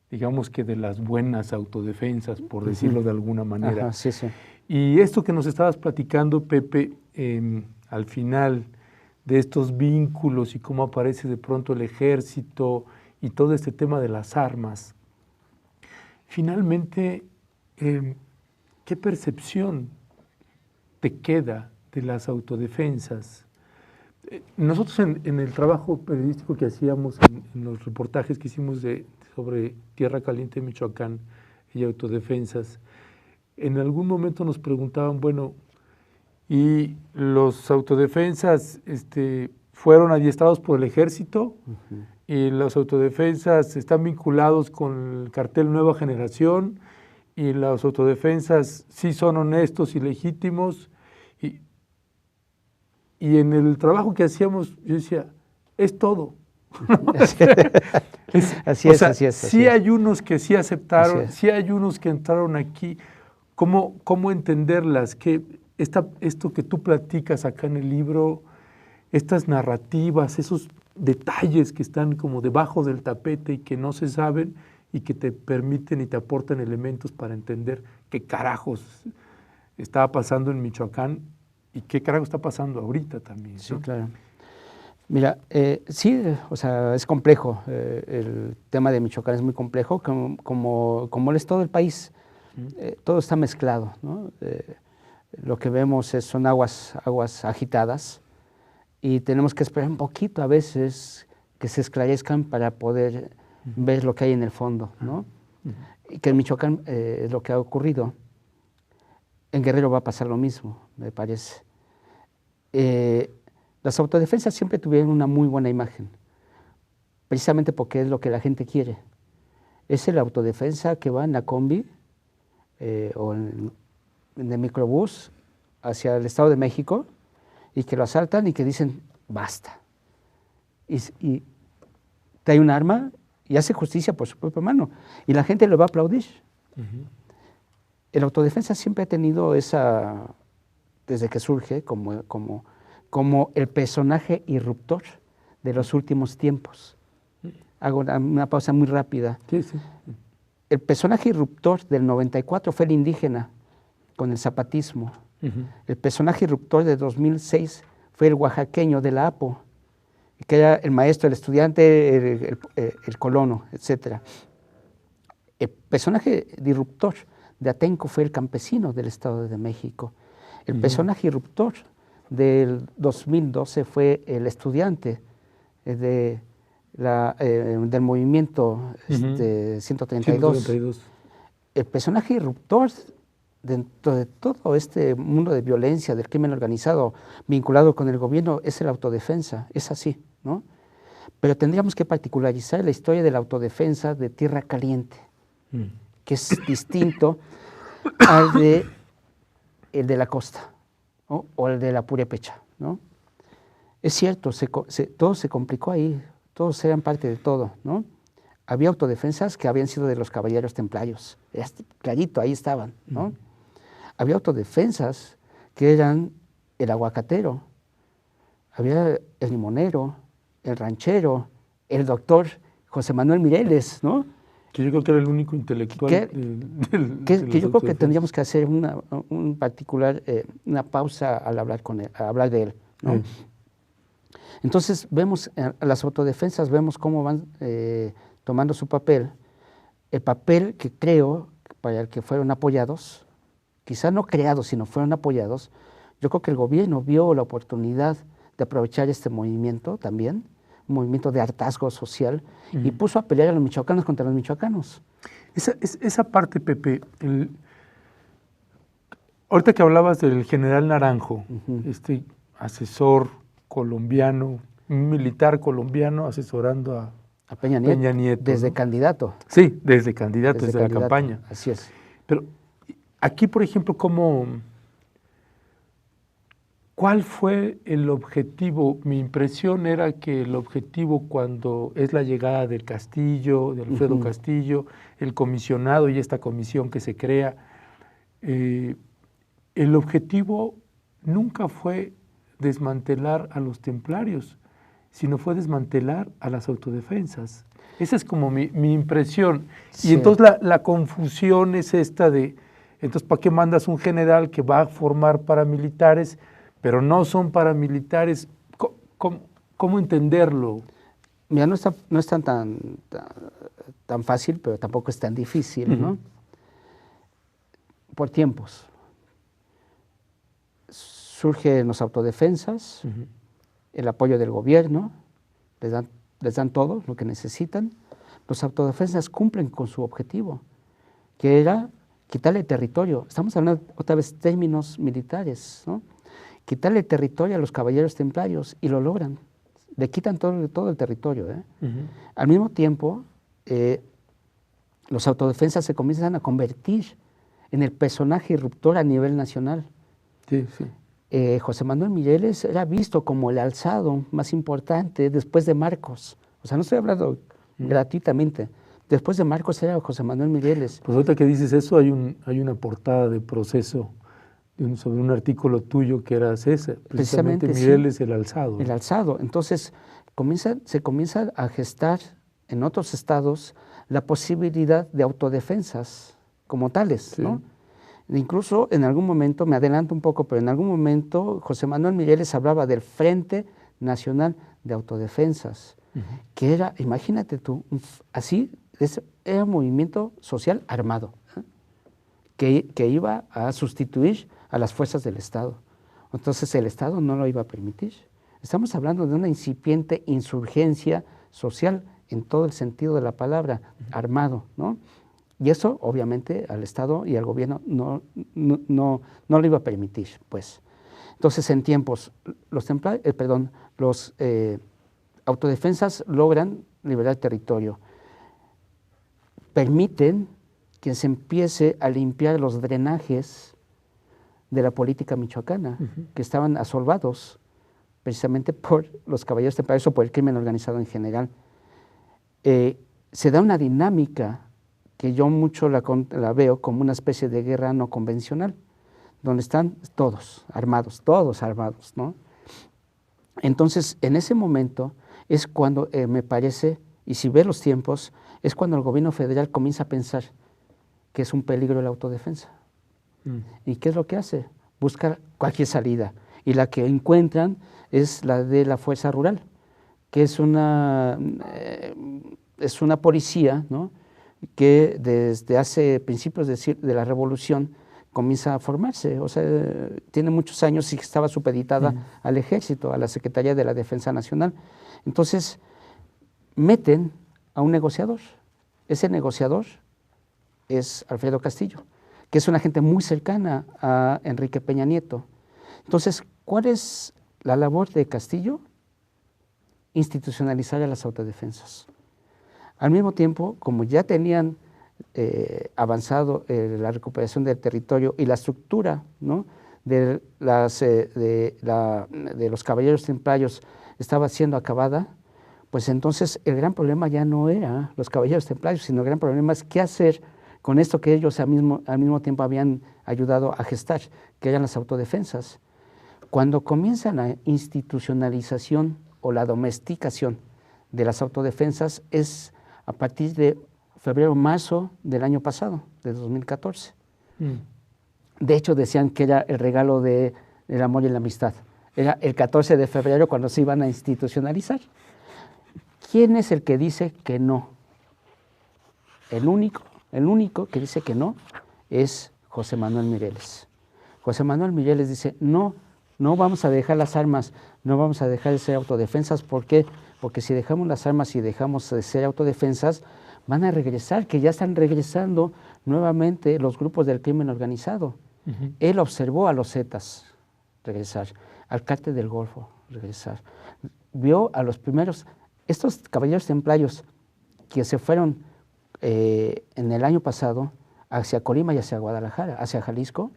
[SPEAKER 1] digamos que de las buenas autodefensas, por decirlo de alguna manera.
[SPEAKER 2] Ajá, sí, sí.
[SPEAKER 1] Y esto que nos estabas platicando, Pepe, al final de estos vínculos y cómo aparece de pronto el ejército y todo este tema de las armas, finalmente, ¿qué percepción te queda de las autodefensas? Nosotros en el trabajo periodístico que hacíamos, en los reportajes que hicimos sobre Tierra Caliente, Michoacán y autodefensas, en algún momento nos preguntaban, bueno, ¿y los autodefensas fueron adiestrados por el ejército? Y las autodefensas están vinculados con el cartel Nueva Generación, y las autodefensas sí son honestos y legítimos. Y en el trabajo que hacíamos, yo decía, es todo.
[SPEAKER 2] Así es.
[SPEAKER 1] Sí hay unos que sí aceptaron, sí hay unos que entraron aquí. ¿Cómo entenderlas? Esto que tú platicas acá en el libro, estas narrativas, esos detalles que están como debajo del tapete y que no se saben y que te permiten y te aportan elementos para entender qué carajos estaba pasando en Michoacán y qué carajos está pasando ahorita también, ¿no?
[SPEAKER 2] Sí, claro. Mira, sí, o sea, es complejo. El tema de Michoacán es muy complejo, como lo es todo el país. Todo está mezclado, ¿no? Lo que vemos son aguas agitadas y tenemos que esperar un poquito a veces que se esclarezcan para poder ver lo que hay en el fondo, ¿no? Y que en Michoacán es lo que ha ocurrido. En Guerrero va a pasar lo mismo, me parece. Las autodefensas siempre tuvieron una muy buena imagen, precisamente porque es lo que la gente quiere. Es la autodefensa que va en la combi o en el microbús hacia el Estado de México y que lo asaltan y que dicen, basta. Y trae un arma y hace justicia por su propia mano. Y la gente le va a aplaudir. El autodefensa siempre ha tenido esa, desde que surge, como el personaje irruptor de los últimos tiempos. Hago una pausa muy rápida.
[SPEAKER 1] Sí, sí.
[SPEAKER 2] El personaje irruptor del 94 fue el indígena, con el zapatismo. El personaje irruptor de 2006 fue el oaxaqueño de la APO, que era el maestro, el estudiante, el colono, etc. El personaje disruptor de Atenco fue el campesino del Estado de México. El personaje irruptor del 2012 fue el estudiante del movimiento 132. El personaje irruptor dentro de todo este mundo de violencia, del crimen organizado, vinculado con el gobierno, es la autodefensa, es así, ¿no? Pero tendríamos que particularizar la historia de la autodefensa de Tierra Caliente, que es distinto al el de la costa, ¿no? O el de la Purépecha, ¿no? Es cierto, todo se complicó ahí, todos eran parte de todo, ¿no? Había autodefensas que habían sido de los caballeros templarios, clarito, ahí estaban, ¿no? Había autodefensas que eran el aguacatero, había el limonero, el ranchero, el doctor José Manuel Mireles, ¿no?
[SPEAKER 1] Que yo creo que era el único intelectual
[SPEAKER 2] Que yo creo que tendríamos que hacer una pausa al hablar de él, ¿no? Entonces vemos las autodefensas, vemos cómo van tomando su papel, el papel que creo para el que fueron apoyados, quizá no creados, sino fueron apoyados. Yo creo que el gobierno vio la oportunidad de aprovechar este movimiento también, un movimiento de hartazgo social, y puso a pelear a los michoacanos contra los michoacanos.
[SPEAKER 1] Esa parte, Pepe, ahorita que hablabas del general Naranjo, este asesor colombiano, un militar colombiano asesorando a
[SPEAKER 2] Peña Nieto, desde
[SPEAKER 1] ¿no?
[SPEAKER 2] candidato.
[SPEAKER 1] Sí, desde candidato, desde la campaña.
[SPEAKER 2] Así es.
[SPEAKER 1] Pero aquí, por ejemplo, ¿cuál fue el objetivo? Mi impresión era que el objetivo cuando es la llegada del Castillo, de Alfredo Castillo, el comisionado y esta comisión que se crea, el objetivo nunca fue desmantelar a los templarios, sino fue desmantelar a las autodefensas. Esa es como mi impresión. Sí. Y entonces la confusión es esta de, entonces, ¿para qué mandas un general que va a formar paramilitares, pero no son paramilitares? ¿Cómo entenderlo?
[SPEAKER 2] Mira, no es tan fácil, pero tampoco es tan difícil, ¿no? Por tiempos. Surgen los autodefensas, el apoyo del gobierno, les dan todo lo que necesitan. Los autodefensas cumplen con su objetivo, que era quitarle territorio. Estamos hablando otra vez términos militares, ¿no? Quitarle territorio a los caballeros templarios, y lo logran. Le quitan todo el territorio, ¿eh? Al mismo tiempo, los autodefensas se comienzan a convertir en el personaje irruptor a nivel nacional.
[SPEAKER 1] Sí, sí.
[SPEAKER 2] José Manuel Mireles era visto como el alzado más importante después de Marcos. O sea, no estoy hablando gratuitamente. Después de Marcos era José Manuel Mireles.
[SPEAKER 1] Pues ahorita que dices eso, hay una portada de Proceso sobre un artículo tuyo que era ese, precisamente Mireles, sí, el alzado.
[SPEAKER 2] El alzado. Entonces, se comienza a gestar en otros estados la posibilidad de autodefensas como tales, sí, ¿no? Incluso en algún momento, me adelanto un poco, pero en algún momento José Manuel Mireles hablaba del Frente Nacional de Autodefensas, que era, imagínate tú, era un movimiento social armado, que iba a sustituir a las fuerzas del Estado. Entonces el Estado no lo iba a permitir. Estamos hablando de una incipiente insurgencia social en todo el sentido de la palabra, armado, ¿no? Y eso, obviamente, al Estado y al gobierno no lo iba a permitir, pues. Entonces, en tiempos, los autodefensas logran liberar territorio. Permiten que se empiece a limpiar los drenajes de la política michoacana, que estaban asolvados precisamente por los caballeros templarios o por el crimen organizado en general. Se da una dinámica que yo mucho la veo como una especie de guerra no convencional, donde están todos armados, ¿no? Entonces, en ese momento es cuando me parece, y si ve los tiempos, es cuando el gobierno federal comienza a pensar que es un peligro la autodefensa. ¿Y qué es lo que hace? Busca cualquier salida. Y la que encuentran es la de la Fuerza Rural, que es una policía, ¿no?, que desde hace principios de la Revolución comienza a formarse. O sea, tiene muchos años y estaba supeditada al Ejército, a la Secretaría de la Defensa Nacional. Entonces, meten a un negociador. Ese negociador es Alfredo Castillo, que es una gente muy cercana a Enrique Peña Nieto. Entonces, ¿cuál es la labor de Castillo? Institucionalizar a las autodefensas. Al mismo tiempo, como ya tenían avanzado la recuperación del territorio y la estructura, ¿no?, de los caballeros templarios estaba siendo acabada, pues entonces el gran problema ya no era los caballeros templarios, sino el gran problema es qué hacer con esto que ellos al mismo tiempo habían ayudado a gestar, que eran las autodefensas. Cuando comienza la institucionalización o la domesticación de las autodefensas es a partir de febrero-marzo del año pasado, de 2014. De hecho, decían que era el regalo del amor y la amistad. Era el 14 de febrero cuando se iban a institucionalizar. ¿Quién es el que dice que no? El único que dice que no es José Manuel Mireles. José Manuel Mireles dice, no vamos a dejar las armas, no vamos a dejar de ser autodefensas. ¿Por qué? Porque si dejamos las armas y dejamos de ser autodefensas, van a regresar, que ya están regresando nuevamente los grupos del crimen organizado. Él observó a los Zetas regresar, al Cártel del Golfo regresar. Vio a los primeros, estos caballeros templarios que se fueron en el año pasado hacia Colima y hacia Guadalajara, hacia Jalisco,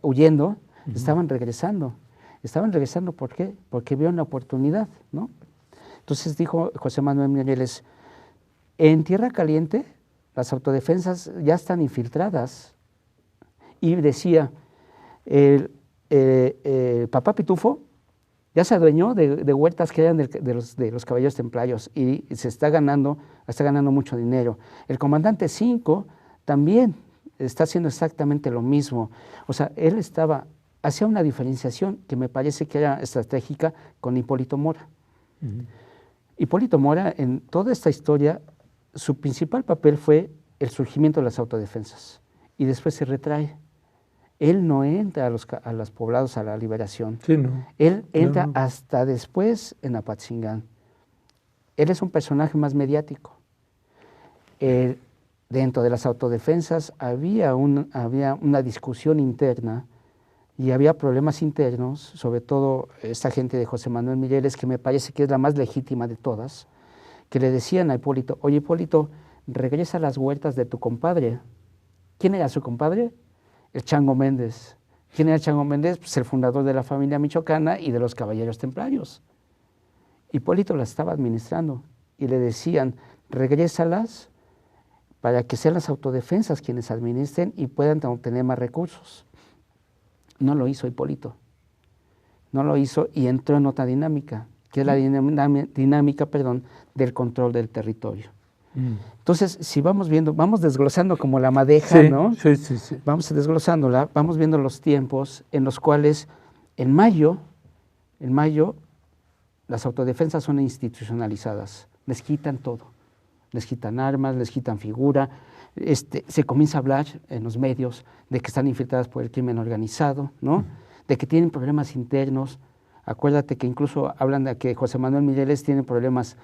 [SPEAKER 2] huyendo, estaban regresando. Estaban regresando, ¿por qué? Porque vieron la oportunidad, ¿no? Entonces dijo José Manuel Mireles, en Tierra Caliente las autodefensas ya están infiltradas. Y decía, el papá Pitufo ya se adueñó de huertas que eran de los caballeros templarios y se está ganando mucho dinero. El comandante 5 también está haciendo exactamente lo mismo. O sea, él hacía una diferenciación que me parece que era estratégica con Hipólito Mora. Hipólito Mora, en toda esta historia, su principal papel fue el surgimiento de las autodefensas y después se retrae. Él no entra a los poblados a la liberación.
[SPEAKER 1] Sí, no.
[SPEAKER 2] Él entra hasta después en Apatzingán. Él es un personaje más mediático. Dentro de las autodefensas había una discusión interna y había problemas internos, sobre todo esta gente de José Manuel Mireles, que me parece que es la más legítima de todas, que le decían a Hipólito, oye Hipólito, regresa a las huertas de tu compadre. ¿Quién era su compadre? El Chango Méndez. ¿Quién era Chango Méndez? Pues el fundador de la familia michoacana y de los caballeros templarios. Hipólito las estaba administrando y le decían, regrésalas para que sean las autodefensas quienes administren y puedan obtener más recursos. No lo hizo Hipólito. No lo hizo y entró en otra dinámica, que es la dinámica del control del territorio. Entonces, si vamos viendo, vamos desglosando como la madeja, ¿no?
[SPEAKER 1] Sí.
[SPEAKER 2] Vamos desglosándola, vamos viendo los tiempos en los cuales en mayo, las autodefensas son institucionalizadas, les quitan todo, les quitan armas, les quitan figura, se comienza a hablar en los medios de que están infiltradas por el crimen organizado, ¿no? De que tienen problemas internos. Acuérdate que incluso hablan de que José Manuel Mireles tiene problemas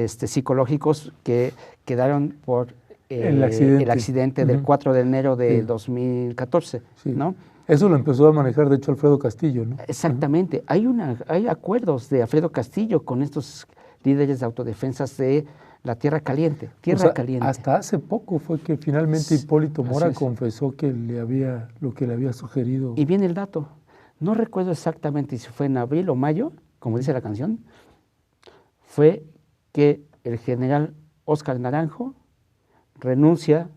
[SPEAKER 2] psicológicos que quedaron por el accidente del 4 de enero de 2014, ¿no?
[SPEAKER 1] Eso lo empezó a manejar, de hecho, Alfredo Castillo, ¿no?
[SPEAKER 2] Exactamente. Hay acuerdos de Alfredo Castillo con estos líderes de autodefensas de la Tierra Caliente. Caliente.
[SPEAKER 1] Hasta hace poco fue que finalmente Hipólito Mora confesó que lo que le había sugerido.
[SPEAKER 2] Y viene el dato. No recuerdo exactamente si fue en abril o mayo, como dice la canción, fue que el general Óscar Naranjo renuncia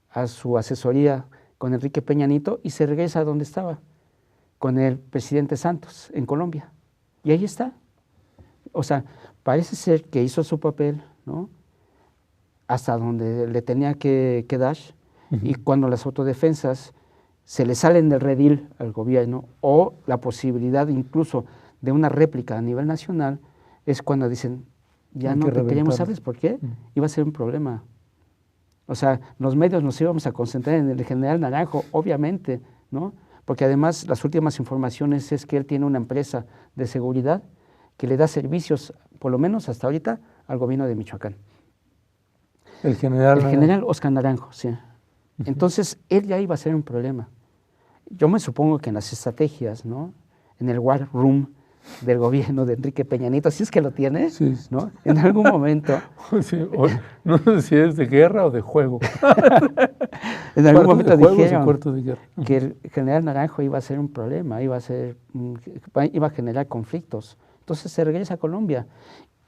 [SPEAKER 2] a su asesoría con Enrique Peña Nieto y se regresa a donde estaba, con el presidente Santos, en Colombia. Y ahí está. O sea, parece ser que hizo su papel, ¿no? Hasta donde le tenía que dar, y cuando las autodefensas se le salen del redil al gobierno, o la posibilidad incluso de una réplica a nivel nacional, es cuando dicen, ya no te queremos, ¿sabes por qué? Iba a ser un problema. O sea, los medios nos íbamos a concentrar en el general Naranjo, obviamente, ¿no? Porque además las últimas informaciones es que él tiene una empresa de seguridad que le da servicios, por lo menos hasta ahorita, al gobierno de Michoacán.
[SPEAKER 1] El general
[SPEAKER 2] Óscar Naranjo, sí. Entonces, él ya iba a ser un problema. Yo me supongo que en las estrategias, ¿no? En el war room del gobierno de Enrique Peña Nieto, si es que lo tiene, ¿no? En algún momento.
[SPEAKER 1] Sí, no sé si es de guerra o de juego.
[SPEAKER 2] En algún momento dijeron
[SPEAKER 1] de
[SPEAKER 2] que el general Naranjo iba a ser un problema, iba a generar conflictos. Entonces se regresa a Colombia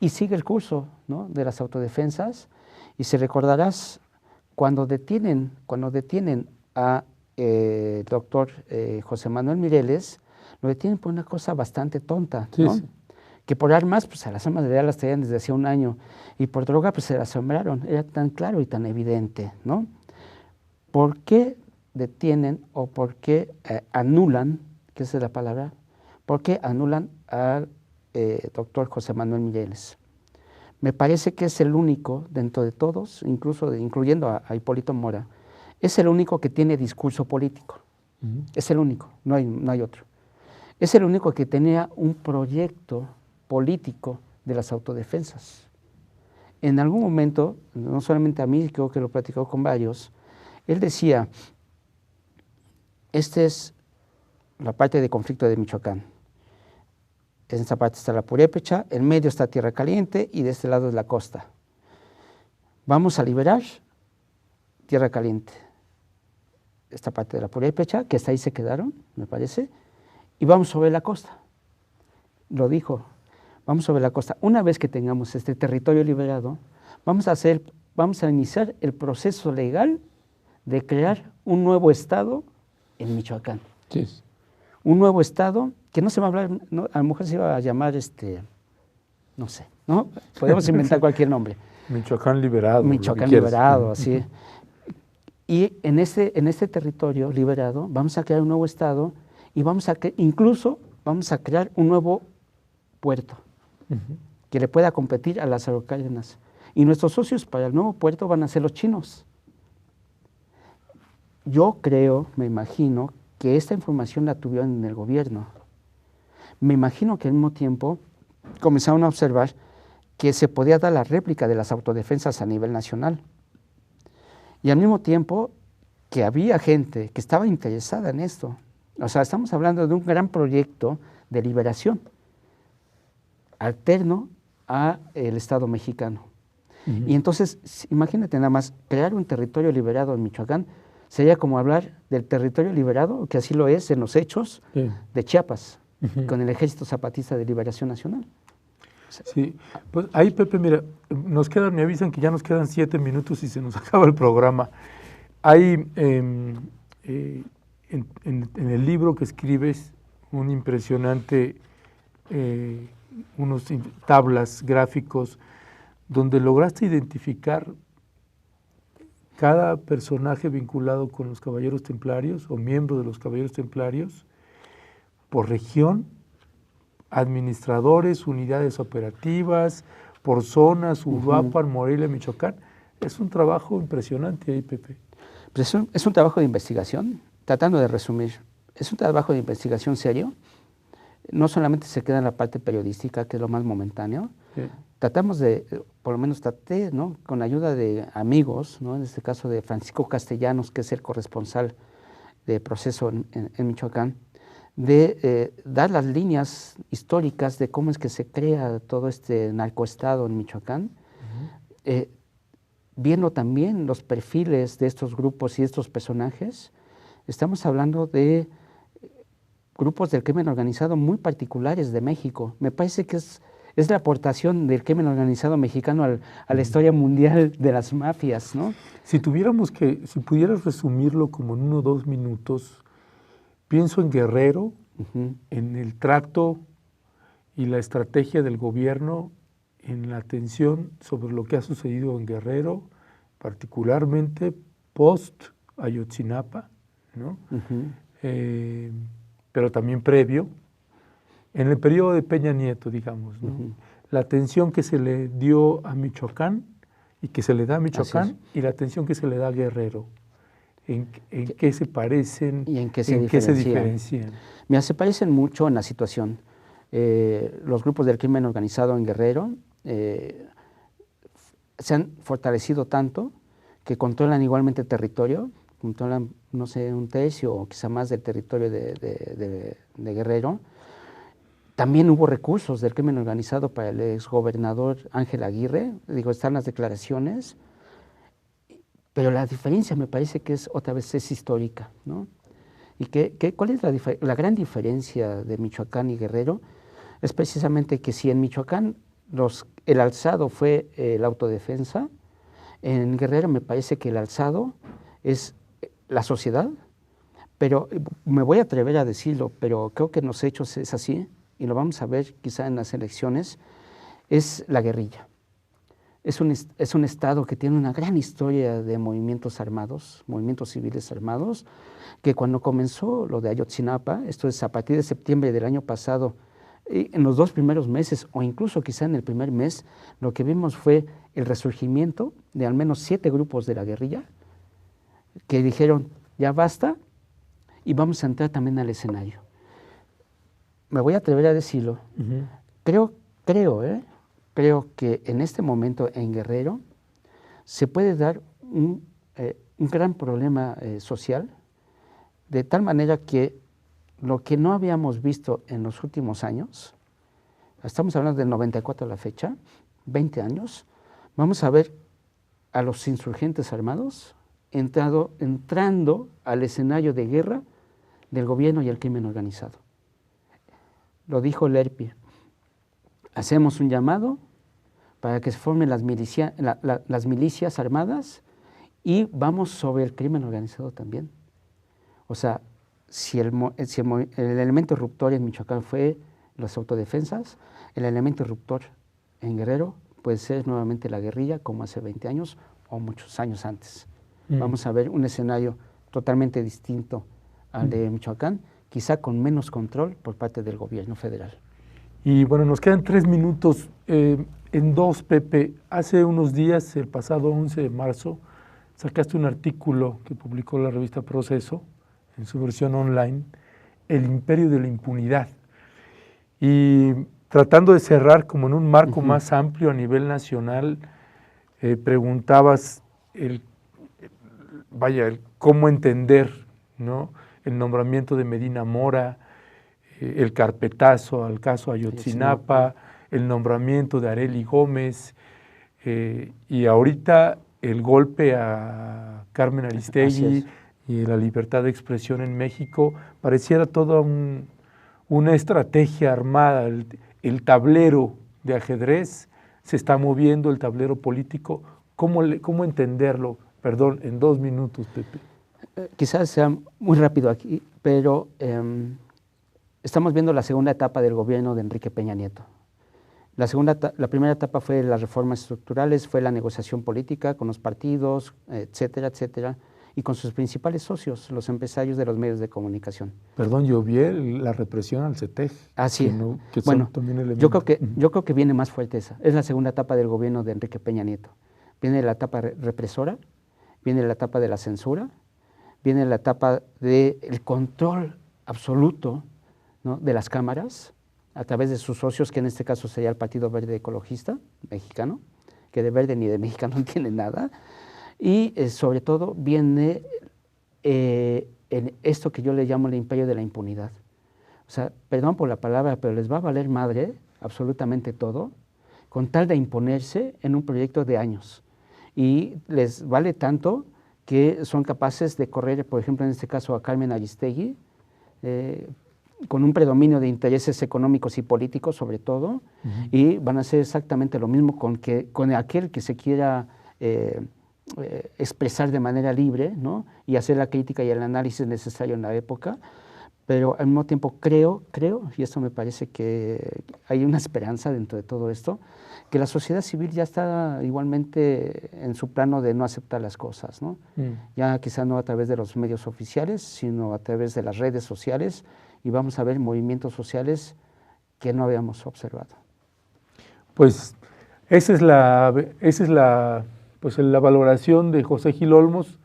[SPEAKER 2] y sigue el curso, ¿no? De las autodefensas. Y se recordarás cuando detienen a doctor José Manuel Mireles, lo detienen por una cosa bastante tonta, ¿no? que por armas, pues a las armas ya las traían desde hacía un año, y por droga, pues se las sembraron, era tan claro y tan evidente, ¿no? ¿Por qué detienen o por qué anulan, que esa es la palabra, por qué anulan al doctor José Manuel Mireles? Me parece que es el único, dentro de todos, incluyendo a Hipólito Mora, es el único que tiene discurso político. Es el único, no hay otro. Es el único que tenía un proyecto político de las autodefensas. En algún momento, no solamente a mí, creo que lo platicó con varios, él decía, esta es la parte de conflicto de Michoacán. En esta parte está la Purépecha, en medio está Tierra Caliente y de este lado es la costa. Vamos a liberar Tierra Caliente. Esta parte de la Purépecha, que hasta ahí se quedaron, me parece, y vamos sobre la costa. Lo dijo, vamos sobre la costa. Una vez que tengamos este territorio liberado, vamos a iniciar el proceso legal de crear un nuevo estado en Michoacán.
[SPEAKER 1] Sí.
[SPEAKER 2] Un nuevo estado que no se va a hablar, no, a lo mejor se iba a llamar, no sé, ¿no? Podemos inventar cualquier nombre.
[SPEAKER 1] Michoacán liberado.
[SPEAKER 2] Michoacán liberado, así. Y en este territorio liberado vamos a crear un nuevo estado y incluso vamos a crear un nuevo puerto que le pueda competir a las Cárdenas. Y nuestros socios para el nuevo puerto van a ser los chinos. Yo creo, me imagino, que esta información la tuvieron en el gobierno. Me imagino que al mismo tiempo comenzaron a observar que se podía dar la réplica de las autodefensas a nivel nacional. Y al mismo tiempo que había gente que estaba interesada en esto. O sea, estamos hablando de un gran proyecto de liberación alterno al Estado mexicano. Y entonces, imagínate nada más, crear un territorio liberado en Michoacán sería como hablar del territorio liberado, que así lo es en los hechos, de Chiapas, con el Ejército Zapatista de Liberación Nacional.
[SPEAKER 1] Sí, pues ahí, Pepe, mira, me avisan que ya nos quedan 7 minutos y se nos acaba el programa. Hay en el libro que escribes un impresionante, unos tablas, gráficos, donde lograste identificar cada personaje vinculado con los Caballeros Templarios o miembro de los Caballeros Templarios por región, administradores, unidades operativas, por zonas, Uruapan, Morelia, Michoacán. Es un trabajo impresionante ahí, Pepe.
[SPEAKER 2] Pues es un trabajo de investigación, tratando de resumir. Es un trabajo de investigación serio. No solamente se queda en la parte periodística, que es lo más momentáneo. Sí. Tratamos de, por lo menos traté, ¿no?, con ayuda de amigos, ¿no?, en este caso de Francisco Castellanos, que es el corresponsal de Proceso en Michoacán, de dar las líneas históricas de cómo es que se crea todo este narcoestado en Michoacán, viendo también los perfiles de estos grupos y estos personajes. Estamos hablando de grupos del crimen organizado muy particulares de México. Me parece que es la aportación del crimen organizado mexicano a la historia mundial de las mafias, ¿no?
[SPEAKER 1] Si pudieras resumirlo como en 1 o 2 minutos, pienso en Guerrero, en el trato y la estrategia del gobierno, en la atención sobre lo que ha sucedido en Guerrero, particularmente post Ayotzinapa, ¿no? Pero también previo, en el periodo de Peña Nieto, digamos, ¿no? La atención que se le dio a Michoacán y que se le da a Michoacán y la atención que se le da a Guerrero. ¿En qué se parecen
[SPEAKER 2] y en qué se diferencian? Mira, se parecen mucho en la situación. Los grupos del crimen organizado en Guerrero se han fortalecido tanto que controlan igualmente el territorio, controlan, no sé, 1/3 o quizá más del territorio de Guerrero. También hubo recursos del crimen organizado para el exgobernador Ángel Aguirre, están las declaraciones, pero la diferencia me parece que otra vez es histórica, ¿no? ¿Y cuál es la gran diferencia de Michoacán y Guerrero? Es precisamente que si en Michoacán el alzado fue la autodefensa, en Guerrero me parece que el alzado es la sociedad, pero me voy a atrever a decirlo, pero creo que en los hechos es así, y lo vamos a ver quizá en las elecciones, es la guerrilla. Es un estado que tiene una gran historia de movimientos armados, movimientos civiles armados, que cuando comenzó lo de Ayotzinapa, esto es a partir de septiembre del año pasado, en los 2 primeros meses, o incluso quizá en el primer mes, lo que vimos fue el resurgimiento de al menos 7 grupos de la guerrilla, que dijeron, ya basta, y vamos a entrar también al escenario. Me voy a atrever a decirlo, creo que en este momento en Guerrero se puede dar un gran problema social, de tal manera que lo que no habíamos visto en los últimos años, estamos hablando del 94 a la fecha, 20 años, vamos a ver a los insurgentes armados entrando al escenario de guerra del gobierno y el crimen organizado. Lo dijo Lerpi, hacemos un llamado para que se formen las milicias armadas y vamos sobre el crimen organizado también. O sea, si el elemento ruptor en Michoacán fue las autodefensas, el elemento ruptor en Guerrero puede ser nuevamente la guerrilla, como hace 20 años o muchos años antes. Vamos a ver un escenario totalmente distinto al de Michoacán, quizá con menos control por parte del gobierno federal.
[SPEAKER 1] Y bueno, nos quedan 3 minutos. En 2, Pepe, hace unos días, el pasado 11 de marzo, sacaste un artículo que publicó la revista Proceso, en su versión online, El imperio de la impunidad. Y tratando de cerrar como en un marco más amplio a nivel nacional, preguntabas cómo entender, ¿no?, el nombramiento de Medina Mora, el carpetazo al caso Ayotzinapa, el nombramiento de Arely Gómez, y ahorita el golpe a Carmen Aristegui y la libertad de expresión en México. Pareciera toda una estrategia armada, el tablero de ajedrez se está moviendo, el tablero político. ¿Cómo entenderlo? Perdón, en 2 minutos, Pepe.
[SPEAKER 2] Quizás sea muy rápido aquí, pero estamos viendo la segunda etapa del gobierno de Enrique Peña Nieto. La primera etapa fue las reformas estructurales, fue la negociación política con los partidos, etcétera, etcétera, y con sus principales socios, los empresarios de los medios de comunicación.
[SPEAKER 1] Perdón, yo vi la represión al CETEG.
[SPEAKER 2] Sí. Bueno, yo creo que viene más fuerte esa. Es la segunda etapa del gobierno de Enrique Peña Nieto. Viene la etapa represora, viene la etapa de la censura, viene la etapa del control absoluto, ¿no?, de las cámaras, a través de sus socios, que en este caso sería el Partido Verde Ecologista mexicano, que de verde ni de mexicano no tiene nada, y sobre todo viene en esto que yo le llamo el imperio de la impunidad. O sea, perdón por la palabra, pero les va a valer madre absolutamente todo, con tal de imponerse en un proyecto de años. Y les vale tanto que son capaces de correr, por ejemplo, en este caso a Carmen Aristegui, con un predominio de intereses económicos y políticos sobre todo, y van a hacer exactamente lo mismo con aquel que se quiera expresar de manera libre, ¿no?, y hacer la crítica y el análisis necesario en la época. Pero al mismo tiempo creo, y esto me parece que hay una esperanza dentro de todo esto, que la sociedad civil ya está igualmente en su plano de no aceptar las cosas, ¿no? Ya quizá no a través de los medios oficiales, sino a través de las redes sociales, y vamos a ver movimientos sociales que no habíamos observado.
[SPEAKER 1] Pues esa es la valoración de José Gil Olmos,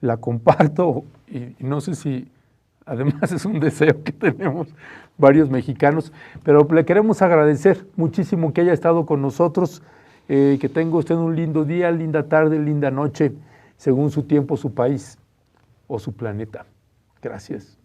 [SPEAKER 1] la comparto, y no sé si además es un deseo que tenemos varios mexicanos, pero le queremos agradecer muchísimo que haya estado con nosotros, que tenga usted un lindo día, linda tarde, linda noche, según su tiempo, su país o su planeta. Gracias.